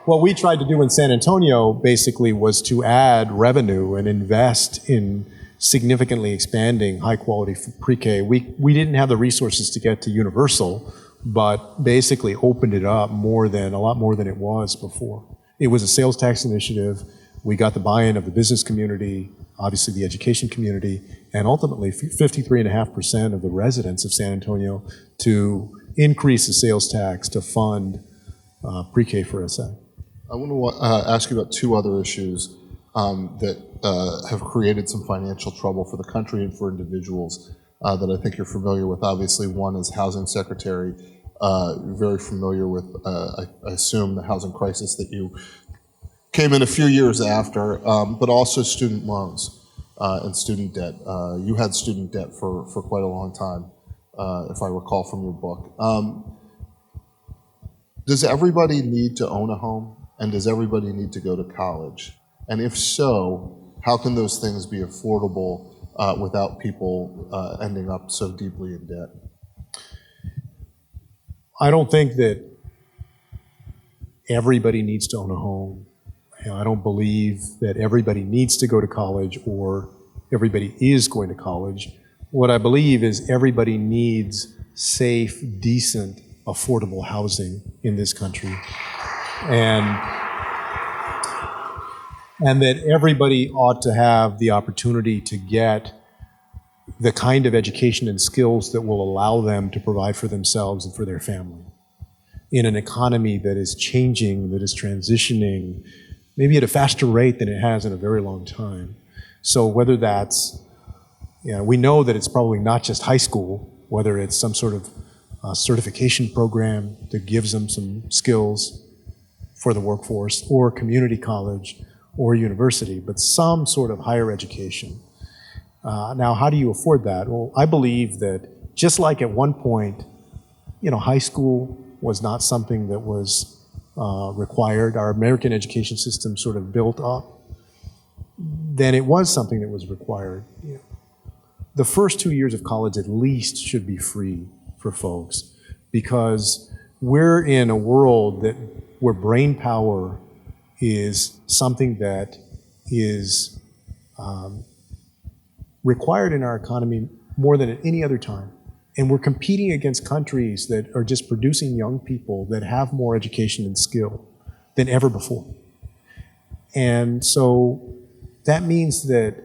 what we tried to do in San Antonio basically was to add revenue and invest in significantly expanding high-quality pre-K. We didn't have the resources to get to universal, but basically opened it up a lot more than it was before. It was a sales tax initiative. We got the buy-in of the business community, obviously the education community, and ultimately 53.5% of the residents of San Antonio to increase the sales tax to fund pre-K for SA.
I want to ask you about 2 other issues that have created some financial trouble for the country and for individuals that I think you're familiar with. Obviously, one is housing secretary. You're very familiar with, I assume, the housing crisis that you came in a few years after, but also student loans and student debt. You had student debt for quite a long time, if I recall from your book. Does everybody need to own a home? And does everybody need to go to college? And if so, how can those things be affordable without people ending up so deeply in debt?
I don't think that everybody needs to own a home. I don't believe that everybody needs to go to college or everybody is going to college. What I believe is everybody needs safe, decent, affordable housing in this country. And that everybody ought to have the opportunity to get the kind of education and skills that will allow them to provide for themselves and for their family in an economy that is changing, that is transitioning, maybe at a faster rate than it has in a very long time. So whether that's, we know that it's probably not just high school, whether it's some sort of certification program that gives them some skills, for the workforce or community college or university, but some sort of higher education. Now, how do you afford that? Well, I believe that just like at one point, high school was not something that was required. Our American education system sort of built up. Then it was something that was required. The first 2 years of college at least should be free for folks, because we're in a world where brain power is something that is required in our economy more than at any other time. And we're competing against countries that are just producing young people that have more education and skill than ever before. And so that means that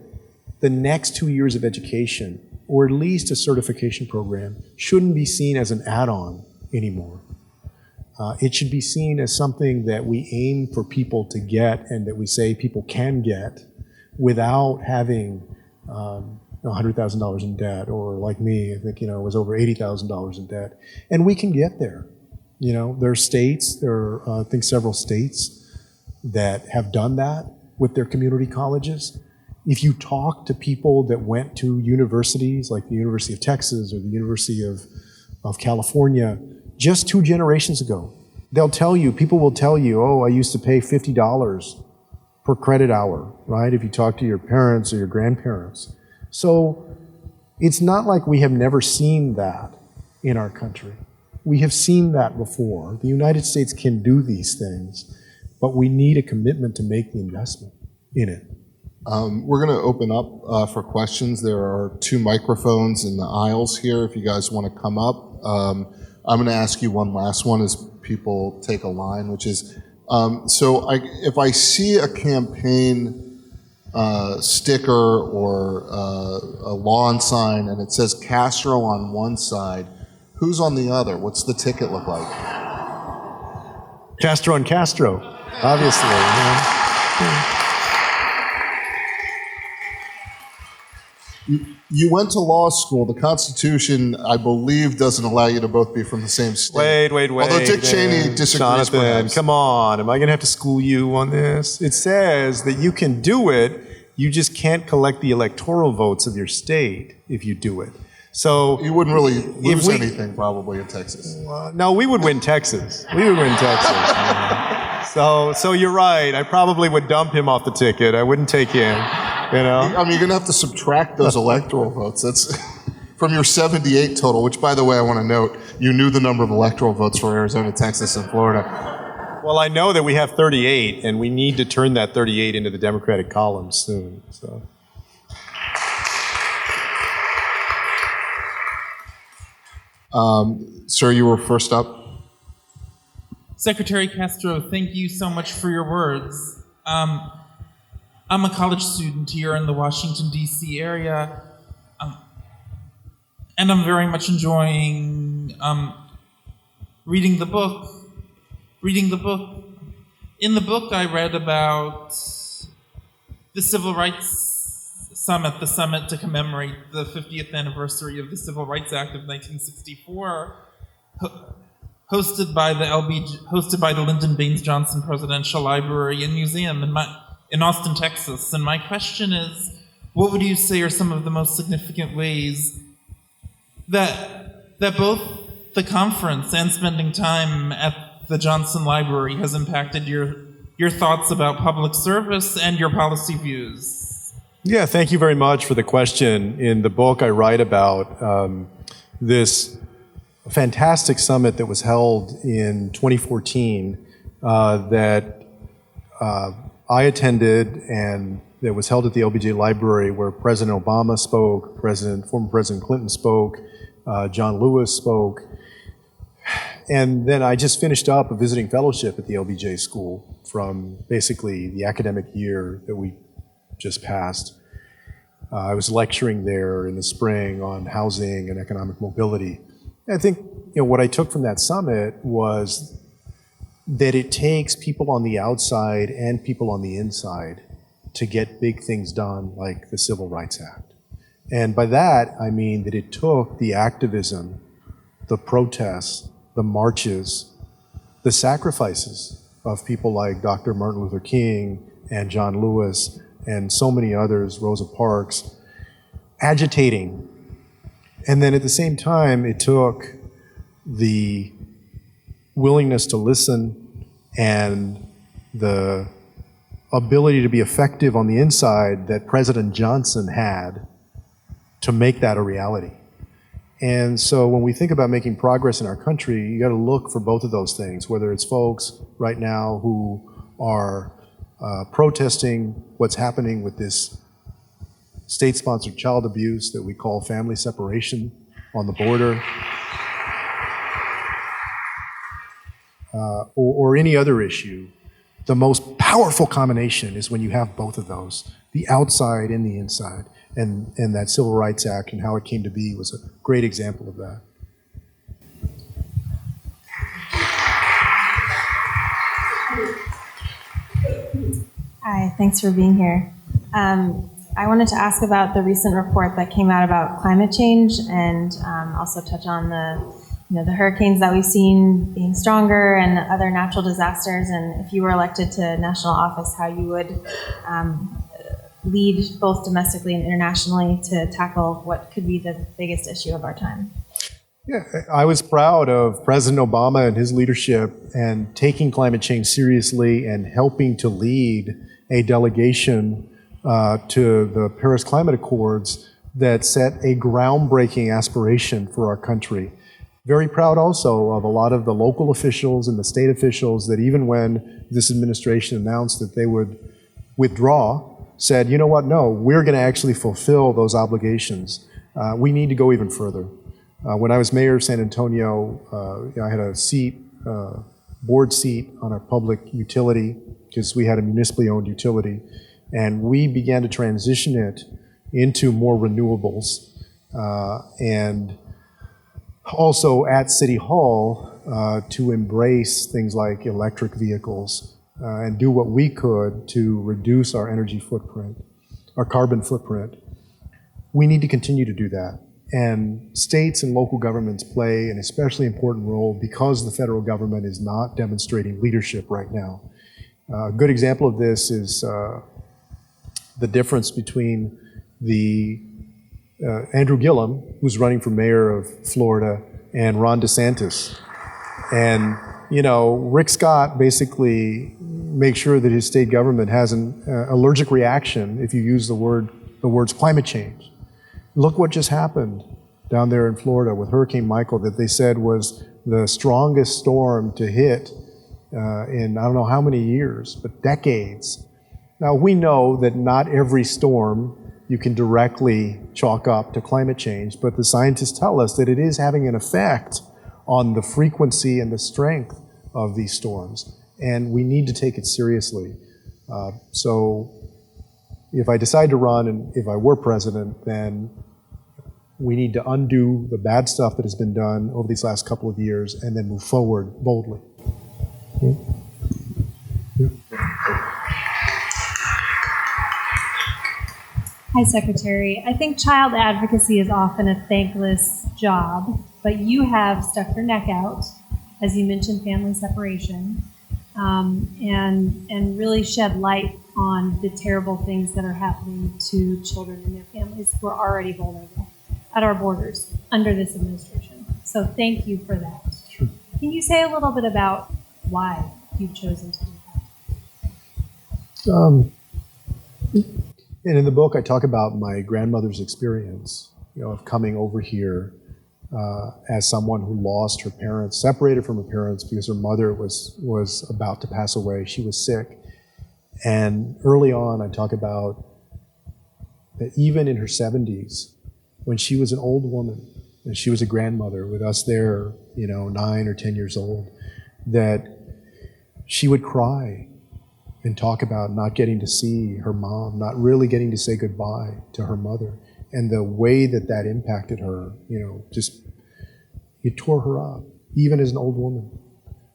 the next 2 years of education, or at least a certification program, shouldn't be seen as an add-on anymore. It should be seen as something that we aim for people to get and that we say people can get without having $100,000 in debt, or like me, I think, was over $80,000 in debt. And we can get there. There are states, I think several states that have done that with their community colleges. If you talk to people that went to universities like the University of Texas or the University of California just 2 generations ago, people will tell you, oh, I used to pay $50 per credit hour, right? If you talk to your parents or your grandparents. So it's not like we have never seen that in our country. We have seen that before. The United States can do these things, but we need a commitment to make the investment in it.
We're going to open up for questions. There are 2 microphones in the aisles here if you guys want to come up. I'm going to ask you one last one as people take a line, which is, if I see a campaign sticker or a lawn sign and it says Castro on one side, who's on the other? What's the ticket look like?
Castro and Castro, obviously.
You went to law school. The Constitution, I believe, doesn't allow you to both be from the same state.
Wait.
Although Dick Cheney disagrees,
Jonathan,
perhaps.
come on. Am I going to have to school you on this? It says that you can do it, you just can't collect the electoral votes of your state if you do it. So
you wouldn't really lose anything probably in Texas.
No, we would win Texas. So you're right. I probably would dump him off the ticket. I wouldn't take him.
I mean, you're going to have to subtract those electoral votes. That's from your 78 total, which, by the way, I want to note, you knew the number of electoral votes for Arizona, Texas, and Florida.
Well, I know that we have 38, and we need to turn that 38 into the Democratic column soon. So.
Sir, you were first up.
Secretary Castro, thank you so much for your words. I'm a college student here in the Washington, D.C. area, and I'm very much enjoying reading the book. In the book, I read about the Civil Rights Summit, the summit to commemorate the 50th anniversary of the Civil Rights Act of 1964, hosted by the Lyndon Baines Johnson Presidential Library and Museum in Austin, Texas. And my question is, what would you say are some of the most significant ways that both the conference and spending time at the Johnson Library has impacted your thoughts about public service and your policy views?
Yeah, thank you very much for the question. In the book, I write about this fantastic summit that was held in 2014 that I attended, and that was held at the LBJ Library, where President Obama spoke, former President Clinton spoke, John Lewis spoke. And then I just finished up a visiting fellowship at the LBJ School from basically the academic year that we just passed. I was lecturing there in the spring on housing and economic mobility. I think what I took from that summit was that it takes people on the outside and people on the inside to get big things done, like the Civil Rights Act. And by that, I mean that it took the activism, the protests, the marches, the sacrifices of people like Dr. Martin Luther King and John Lewis and so many others, Rosa Parks, agitating. And then at the same time, it took the willingness to listen and the ability to be effective on the inside that President Johnson had to make that a reality. And so when we think about making progress in our country, you got to look for both of those things, whether it's folks right now who are protesting what's happening with this state-sponsored child abuse that we call family separation on the border, or any other issue. The most powerful combination is when you have both of those, the outside and the inside. And that Civil Rights Act and how it came to be was a great example of that.
Hi, thanks for being here. I wanted to ask about the recent report that came out about climate change and also touch on the hurricanes that we've seen being stronger and other natural disasters, and if you were elected to national office, how you would lead both domestically and internationally to tackle what could be the biggest issue of our time.
Yeah, I was proud of President Obama and his leadership and taking climate change seriously and helping to lead a delegation to the Paris Climate Accords that set a groundbreaking aspiration for our country. Very proud also of a lot of the local officials and the state officials that even when this administration announced that they would withdraw, said, you know what, no, we're going to actually fulfill those obligations. We need to go even further. When I was mayor of San Antonio, I had a seat, board seat on a public utility because we had a municipally owned utility, and we began to transition it into more renewables. And also at City Hall to embrace things like electric vehicles and do what we could to reduce our energy footprint, our carbon footprint. We need to continue to do that. And states and local governments play an especially important role because the federal government is not demonstrating leadership right now. A good example of this is the difference between Andrew Gillum, who's running for mayor of Florida, and Ron DeSantis. And, Rick Scott basically makes sure that his state government has an allergic reaction if you use the words climate change. Look what just happened down there in Florida with Hurricane Michael that they said was the strongest storm to hit in I don't know how many years, but decades. Now we know that not every storm you can directly chalk up to climate change, but the scientists tell us that it is having an effect on the frequency and the strength of these storms, and we need to take it seriously. So if I decide to run and if I were president, then we need to undo the bad stuff that has been done over these last couple of years and then move forward boldly. Okay. Yeah.
Hi, Secretary. I think child advocacy is often a thankless job, but you have stuck your neck out, as you mentioned, family separation, and really shed light on the terrible things that are happening to children and their families who are already vulnerable at our borders under this administration. So thank you for that.
Sure.
Can you say a little bit about why you've chosen to do that?
And in the book, I talk about my grandmother's experience, of coming over here as someone who lost her parents, separated from her parents because her mother was about to pass away. She was sick. And early on, I talk about that even in her 70s, when she was an old woman, and she was a grandmother with us there, 9 or 10 years old, that she would cry and talk about not getting to see her mom, not really getting to say goodbye to her mother. And the way that impacted her, it tore her up, even as an old woman.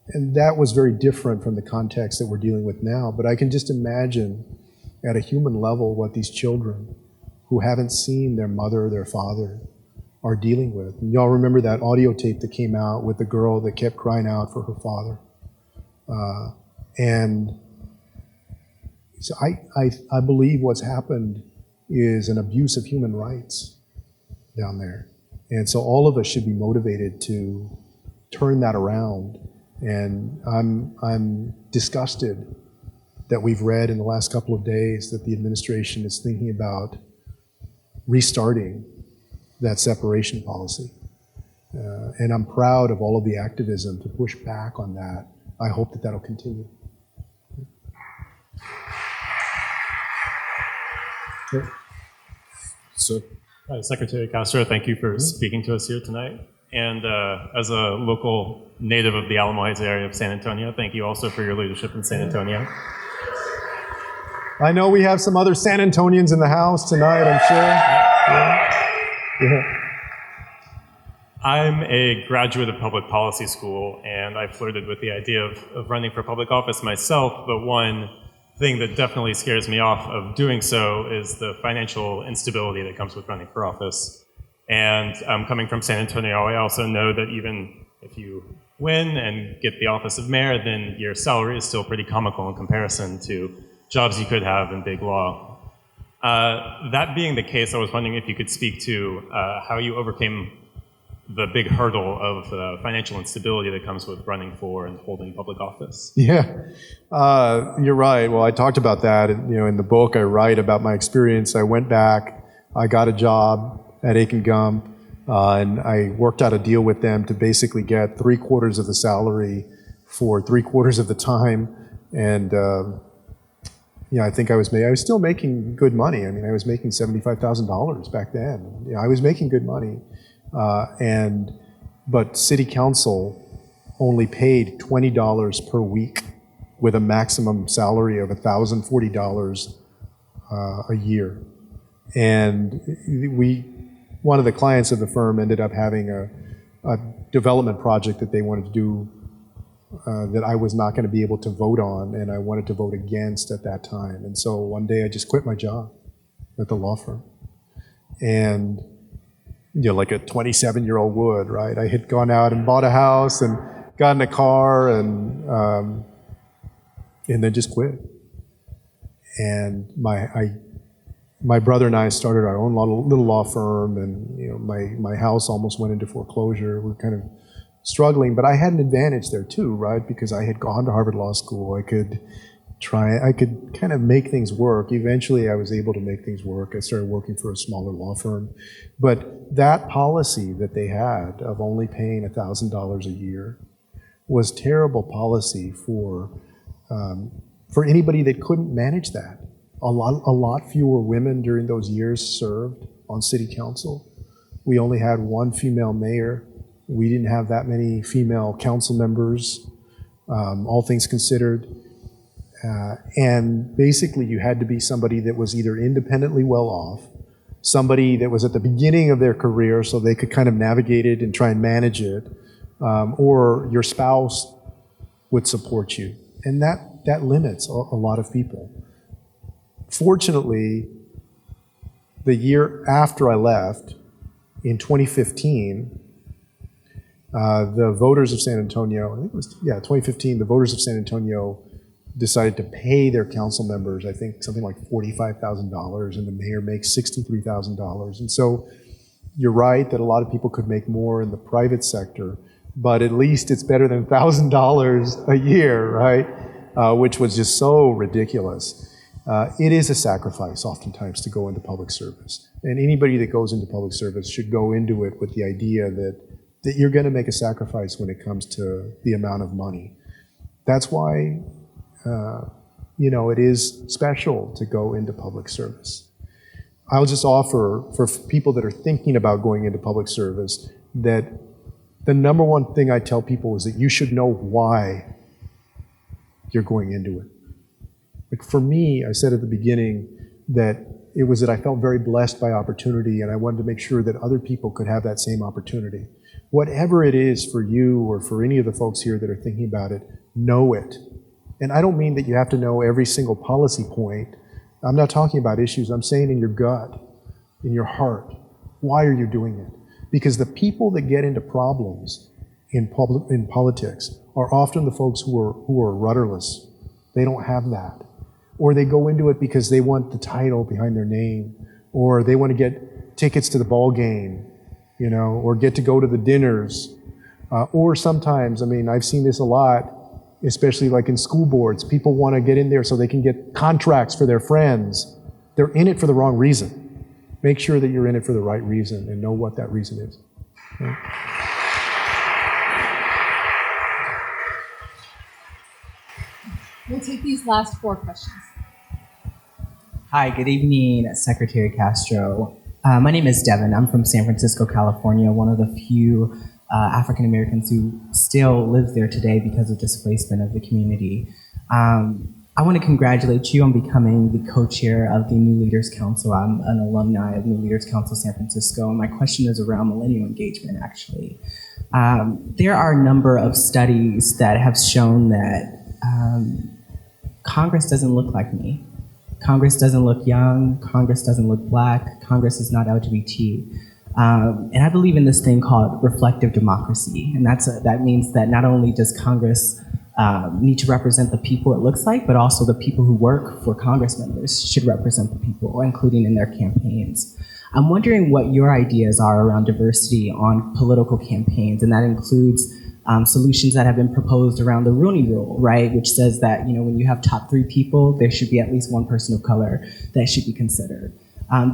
And that was very different from the context that we're dealing with now. But I can just imagine at a human level what these children who haven't seen their mother or their father are dealing with. And y'all remember that audio tape that came out with the girl that kept crying out for her father. And so I believe what's happened is an abuse of human rights down there. And so all of us should be motivated to turn that around. And I'm disgusted that we've read in the last couple of days that the administration is thinking about restarting that separation policy. And I'm proud of all of the activism to push back on that. I hope that that'll continue.
Okay. So,
Hi, Secretary Castro, thank you for speaking to us here tonight. And as a local native of the Alamo Heights area of San Antonio, thank you also for your leadership in San Antonio.
I know we have some other San Antonians in the house tonight, I'm sure. Yeah.
I'm a graduate of public policy school, and I flirted with the idea of running for public office myself, but one thing that definitely scares me off of doing so is the financial instability that comes with running for office. And coming from San Antonio, I also know that even if you win and get the office of mayor, then your salary is still pretty comical in comparison to jobs you could have in big law. That being the case, I was wondering if you could speak to how you overcame the big hurdle of financial instability that comes with running for and holding public office.
Yeah, you're right. Well, I talked about that. In the book, I write about my experience. I went back, I got a job at Aiken Gump, and I worked out a deal with them to basically get 3/4 of the salary for 3/4 of the time. And I think I was still making good money. I mean, I was making $75,000 back then. I was making good money. But city council only paid $20 per week with a maximum salary of $1,040 a year. And one of the clients of the firm ended up having a development project that they wanted to do that I was not going to be able to vote on, and I wanted to vote against at that time. And so one day I just quit my job at the law firm. And like a 27-year-old would, right? I had gone out and bought a house and got in a car and then just quit. And my brother and I started our own little law firm, and my house almost went into foreclosure. We're kind of struggling, but I had an advantage there too, right? Because I had gone to Harvard Law School. I could kind of make things work. Eventually I was able to make things work. I started working for a smaller law firm. But that policy that they had of only paying $1,000 a year was terrible policy for anybody that couldn't manage that. A lot fewer women during those years served on city council. We only had one female mayor. We didn't have that many female council members, all things considered. And basically you had to be somebody that was either independently well off, somebody that was at the beginning of their career so they could kind of navigate it and try and manage it, or your spouse would support you. And that limits a lot of people. Fortunately, the year after I left, in 2015, the voters of San Antonio, I think it was, 2015, the voters of San Antonio decided to pay their council members, I think something like $45,000, and the mayor makes $63,000. And so you're right that a lot of people could make more in the private sector, but at least it's better than $1,000 a year, right? Which was just so ridiculous. It is a sacrifice oftentimes to go into public service. And anybody that goes into public service should go into it with the idea that you're going to make a sacrifice when it comes to the amount of money. That's why it is special to go into public service. I'll just offer for people that are thinking about going into public service that the number one thing I tell people is that you should know why you're going into it. Like for me, I said at the beginning that it was that I felt very blessed by opportunity, and I wanted to make sure that other people could have that same opportunity. Whatever it is for you or for any of the folks here that are thinking about it, know it. And I don't mean that you have to know every single policy point. I'm not talking about issues. I'm saying in your gut, in your heart, why are you doing it? Because the people that get into problems in politics are often the folks who are rudderless, They don't have that. Or they go into it because they want the title behind their name, or they want to get tickets to the ball game, you know, or get to go to the dinners. Or sometimes, I mean, I've seen this a lot, especially like in school boards. People want to get in there so they can get contracts for their friends. They're in it for the wrong reason. Make sure that you're in it for the right reason and know what that reason is. Right?
We'll take these last 4 questions.
Hi, good evening, Secretary Castro. My name is Devin. I'm from San Francisco, California, one of the few African Americans who still live there today because of displacement of the community. I want to congratulate you on becoming the co-chair of the New Leaders Council. I'm an alumni of New Leaders Council San Francisco, and my question is around millennial engagement, actually. There are a number of studies that have shown that Congress doesn't look like me. Congress doesn't look young. Congress doesn't look black. Congress is not LGBT. And I believe in this thing called reflective democracy. And that means that not only does Congress need to represent the people it looks like, but also the people who work for Congress members should represent the people, including in their campaigns. I'm wondering what your ideas are around diversity on political campaigns, and that includes solutions that have been proposed around the Rooney Rule, right, which says that, you know, when you have top 3 people, there should be at least 1 person of color that should be considered.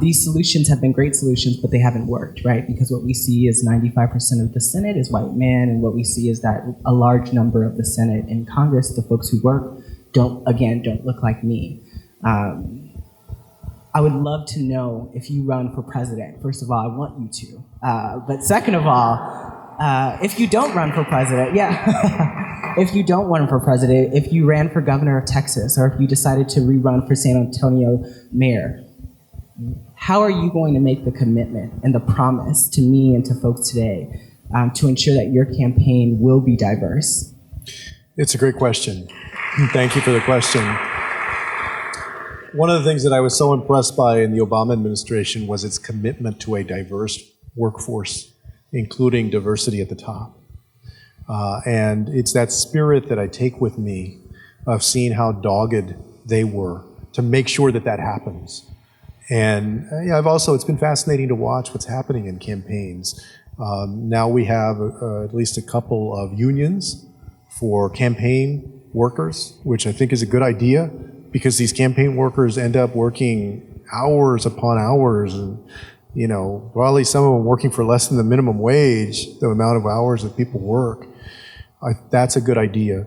These solutions have been great solutions, but they haven't worked, right? Because what we see is 95% of the Senate is white men, and what we see is that a large number of the Senate and Congress, the folks who work, don't look like me. I would love to know if you run for president. First of all, I want you to. But second of all, if you don't run for president, if you don't run for president, if you ran for governor of Texas, or if you decided to rerun for San Antonio mayor, how are you going to make the commitment and the promise to me and to folks today to ensure that your campaign will be diverse?
It's a great question. Thank you for the question. One of the things that I was so impressed by in the Obama administration was its commitment to a diverse workforce, including diversity at the top. And it's that spirit that I take with me of seeing how dogged they were to make sure that that happens. And it's been fascinating to watch what's happening in campaigns. Now we have at least a couple of unions for campaign workers, which I think is a good idea, because these campaign workers end up working hours upon hours, and you know, probably some of them working for less than the minimum wage, the amount of hours that people work. That's a good idea.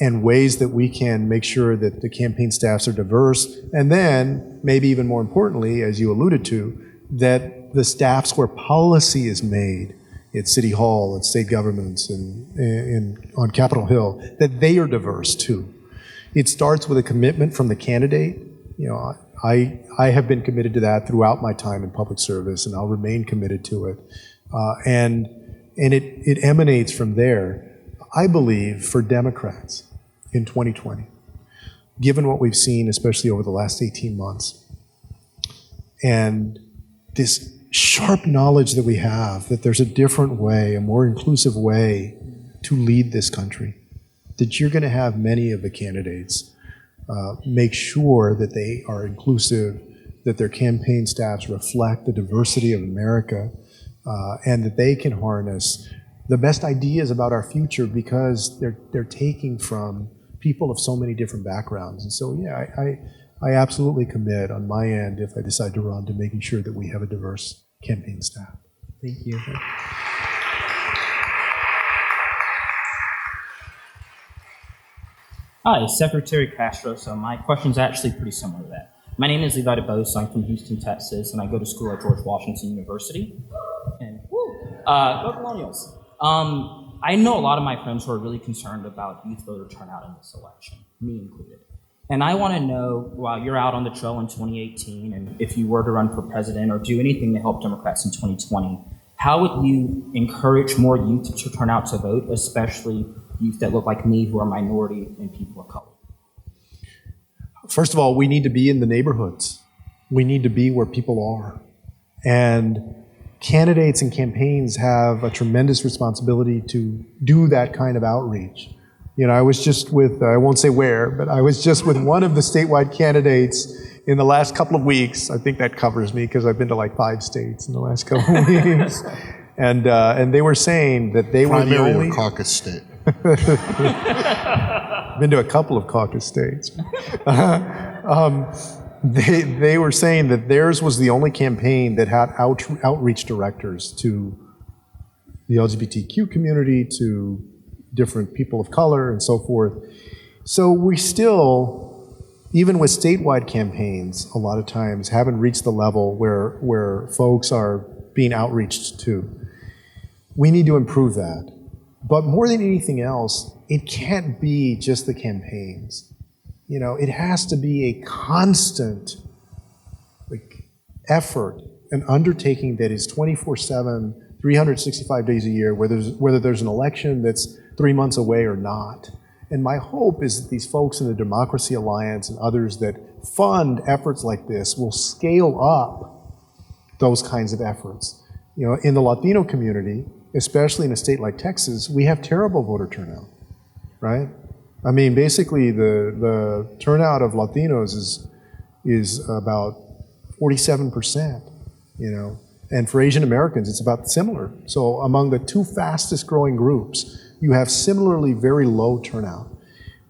And ways that we can make sure that the campaign staffs are diverse. And then, maybe even more importantly, as you alluded to, that the staffs where policy is made at City Hall, at state governments, and on Capitol Hill, that they are diverse too. It starts with a commitment from the candidate. You know, I have been committed to that throughout my time in public service, and I'll remain committed to it. And it emanates from there. I believe for Democrats in 2020, given what we've seen, especially over the last 18 months, and this sharp knowledge that we have that there's a different way, a more inclusive way to lead this country, that you're going to have many of the candidates make sure that they are inclusive, that their campaign staffs reflect the diversity of America, and that they can harness the best ideas about our future because they're taking from people of so many different backgrounds. And so, I absolutely commit on my end, if I decide to run, to making sure that we have a diverse campaign staff.
Thank you.
Hi, Secretary Castro. So my question's actually pretty similar to that. My name is Levi DeBose. I'm from Houston, Texas, and I go to school at George Washington University. And go Colonials. I know a lot of my friends who are really concerned about youth voter turnout in this election, me included. And I want to know, while you're out on the trail in 2018, and if you were to run for president or do anything to help Democrats in 2020, how would you encourage more youth to turn out to vote, especially youth that look like me who are minority and people of color?
First of all, we need to be in the neighborhoods. We need to be where people are. And candidates and campaigns have a tremendous responsibility to do that kind of outreach. I was just with, I won't say where, but I was just with one of the statewide candidates in the last couple of weeks. I think that covers me because I've been to like 5 states in the last couple of weeks. And they were saying that they were the only...
Primary or caucus state?
Been to a couple of caucus states. They were saying that theirs was the only campaign that had outreach directors to the LGBTQ community, to different people of color and so forth. So we still, even with statewide campaigns, a lot of times haven't reached the level where folks are being outreached to. We need to improve that. But more than anything else, it can't be just the campaigns. It has to be a constant effort, an undertaking that is 24/7, 365 days a year, whether there's an election that's 3 months away or not. And my hope is that these folks in the Democracy Alliance and others that fund efforts like this will scale up those kinds of efforts. In the Latino community, especially in a state like Texas, we have terrible voter turnout, right? I mean, basically the turnout of Latinos is about 47%, and for Asian Americans, it's about similar. So among the 2 fastest growing groups, you have similarly very low turnout.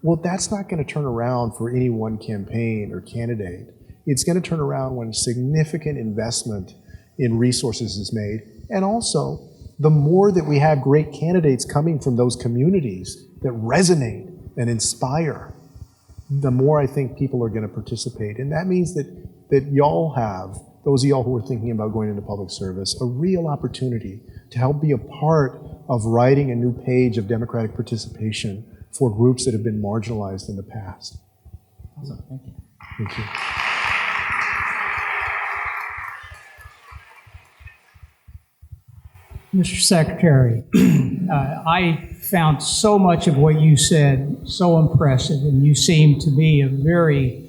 Well, that's not going to turn around for any one campaign or candidate. It's going to turn around when significant investment in resources is made. And also, the more that we have great candidates coming from those communities that resonate and inspire, the more I think people are going to participate. And that means that y'all have, those of y'all who are thinking about going into public service, a real opportunity to help be a part of writing a new page of democratic participation for groups that have been marginalized in the past.
Awesome. Thank you.
Thank you.
Mr. Secretary, I found so much of what you said so impressive, and you seem to be a very,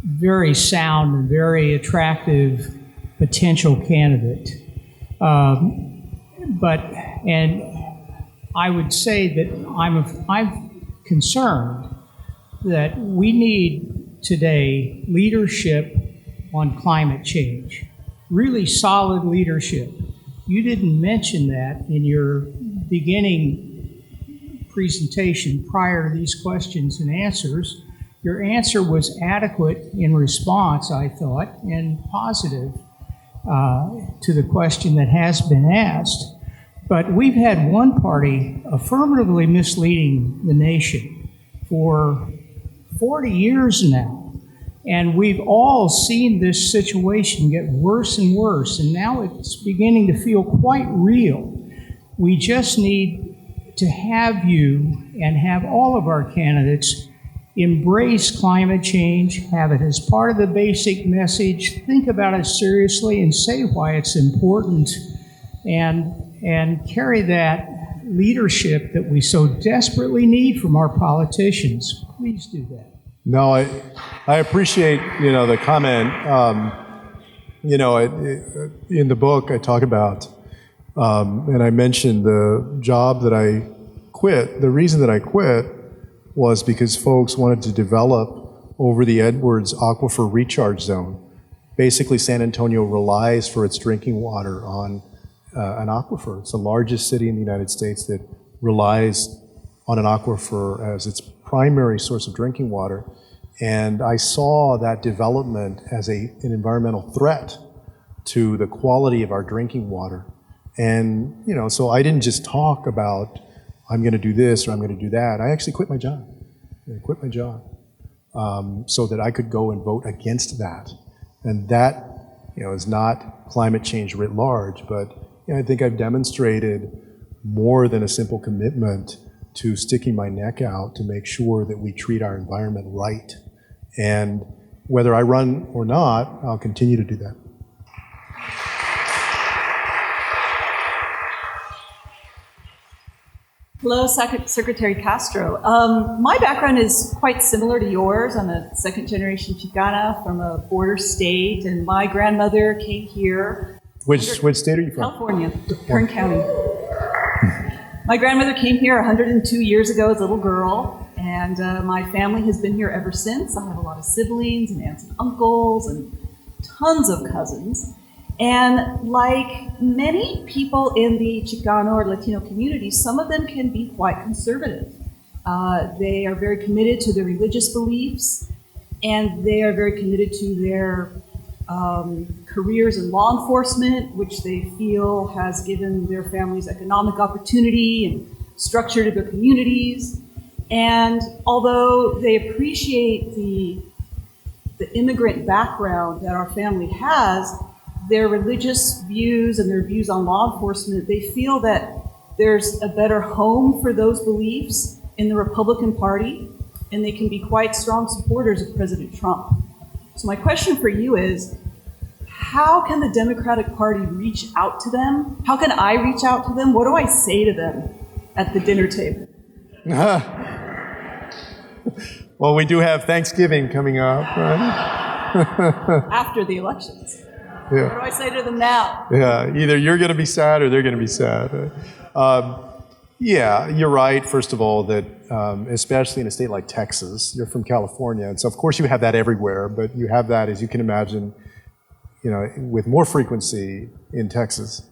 very sound and very attractive potential candidate. And I would say that I'm concerned that we need today leadership on climate change, really solid leadership. You didn't mention that in your beginning presentation prior to these questions and answers. Your answer was adequate in response, I thought, and positive to the question that has been asked. But we've had one party affirmatively misleading the nation for 40 years now. And we've all seen this situation get worse and worse, and now it's beginning to feel quite real. We just need to have you and have all of our candidates embrace climate change, have it as part of the basic message, think about it seriously and say why it's important, and carry that leadership that we so desperately need from our politicians. Please do that.
No, I appreciate, the comment. In the book I talk about, and I mentioned the job that I quit. The reason that I quit was because folks wanted to develop over the Edwards Aquifer Recharge Zone. Basically, San Antonio relies for its drinking water on an aquifer. It's the largest city in the United States that relies on an aquifer as its primary source of drinking water. And I saw that development as an environmental threat to the quality of our drinking water. And, so I didn't just talk about, I'm going to do this or I'm going to do that. I actually quit my job. So that I could go and vote against that. And that, is not climate change writ large, but I think I've demonstrated more than a simple commitment to sticking my neck out to make sure that we treat our environment right. And whether I run or not, I'll continue to do that.
Hello, Secretary Castro. My background is quite similar to yours. I'm a second-generation Chicana from a border state, and my grandmother came here.
Which state are you from?
California, Kern County. My grandmother came here 102 years ago as a little girl, and my family has been here ever since. I have a lot of siblings and aunts and uncles and tons of cousins. And like many people in the Chicano or Latino community, some of them can be quite conservative. They are very committed to their religious beliefs, and they are very committed to their careers in law enforcement, which they feel has given their families economic opportunity and structure to their communities. And although they appreciate the immigrant background that our family has, their religious views and their views on law enforcement, they feel that there's a better home for those beliefs in the Republican Party, and they can be quite strong supporters of President Trump. So my question for you is, how can the Democratic Party reach out to them? How can I reach out to them? What do I say to them at the dinner table?
Well, we do have Thanksgiving coming up, right?
After the elections.
Yeah.
What do I say to them now?
Yeah, either you're going to be sad or they're going to be sad. Yeah, you're right, first of all, that especially in a state like Texas, you're from California, and so of course you have that everywhere, but you have that, as you can imagine, you know, with more frequency in Texas.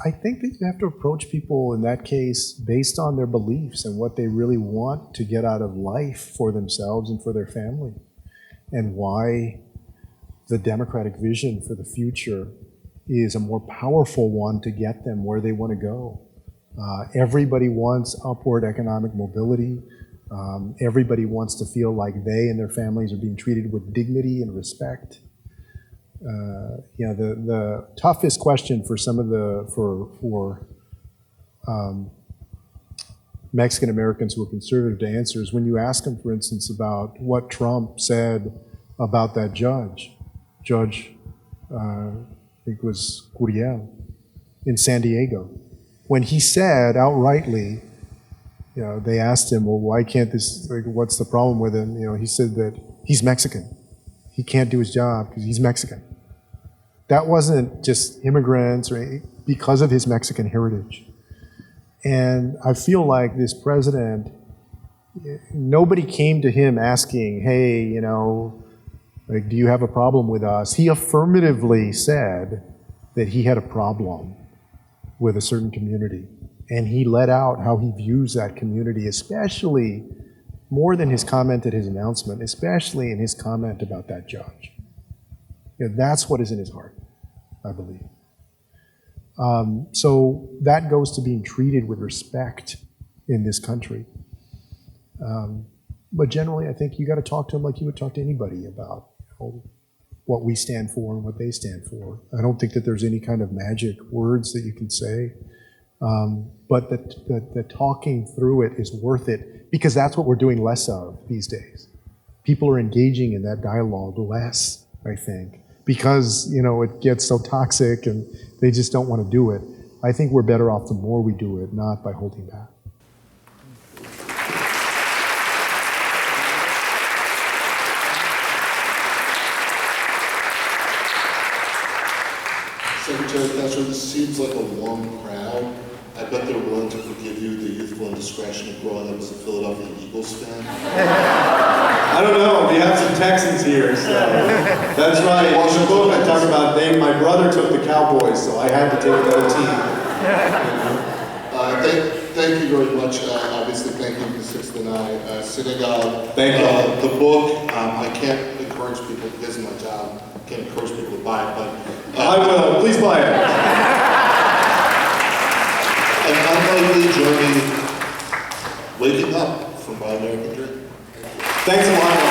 I think that you have to approach people in that case based on their beliefs and what they really want to get out of life for themselves and for their family, and why the Democratic vision for the future is a more powerful one to get them where they want to go. Everybody wants upward economic mobility. Everybody wants to feel like they and their families are being treated with dignity and respect. You know, the toughest question for some of Mexican Americans who are conservative to answer is when you ask them, for instance, about what Trump said about that judge, I think it was Julián in San Diego, when he said outrightly, you know, they asked him, well, why can't this, like, what's the problem with him? You know, he said that he's Mexican. He can't do his job because he's Mexican. That wasn't just immigrants or because of his Mexican heritage. And I feel like this president, nobody came to him asking, hey, you know, like, do you have a problem with us? He affirmatively said that he had a problem with a certain community. And he let out how he views that community, especially more than his comment at his announcement, especially in his comment about that judge. You know, that's what is in his heart, I believe. So that goes to being treated with respect in this country. But generally, I think you got to talk to him like you would talk to anybody about, you know, what we stand for and what they stand for. I don't think that there's any kind of magic words that you can say. But the talking through it is worth it, because that's what we're doing less of these days. People are engaging in that dialogue less, I think, because, you know, it gets so toxic and they just don't want to do it. I think we're better off the more we do it, not by holding back.
Secretary Castro, this seems like a warm crowd. I bet they're willing to forgive you the youthful indiscretion of growing up as a Philadelphia Eagles fan.
I don't know. We have some Texans here, so that's right. In the book, I talk about my brother took the Cowboys, so I had to take another team.
Thank you very much. Obviously, thank you to 6th and I Synagogue.
Thank you.
The book, I can't encourage people, because of my job, I can't encourage people to buy it, but
I will. Please buy it.
An unlikely journey waking up from my American dream.
Thanks a lot.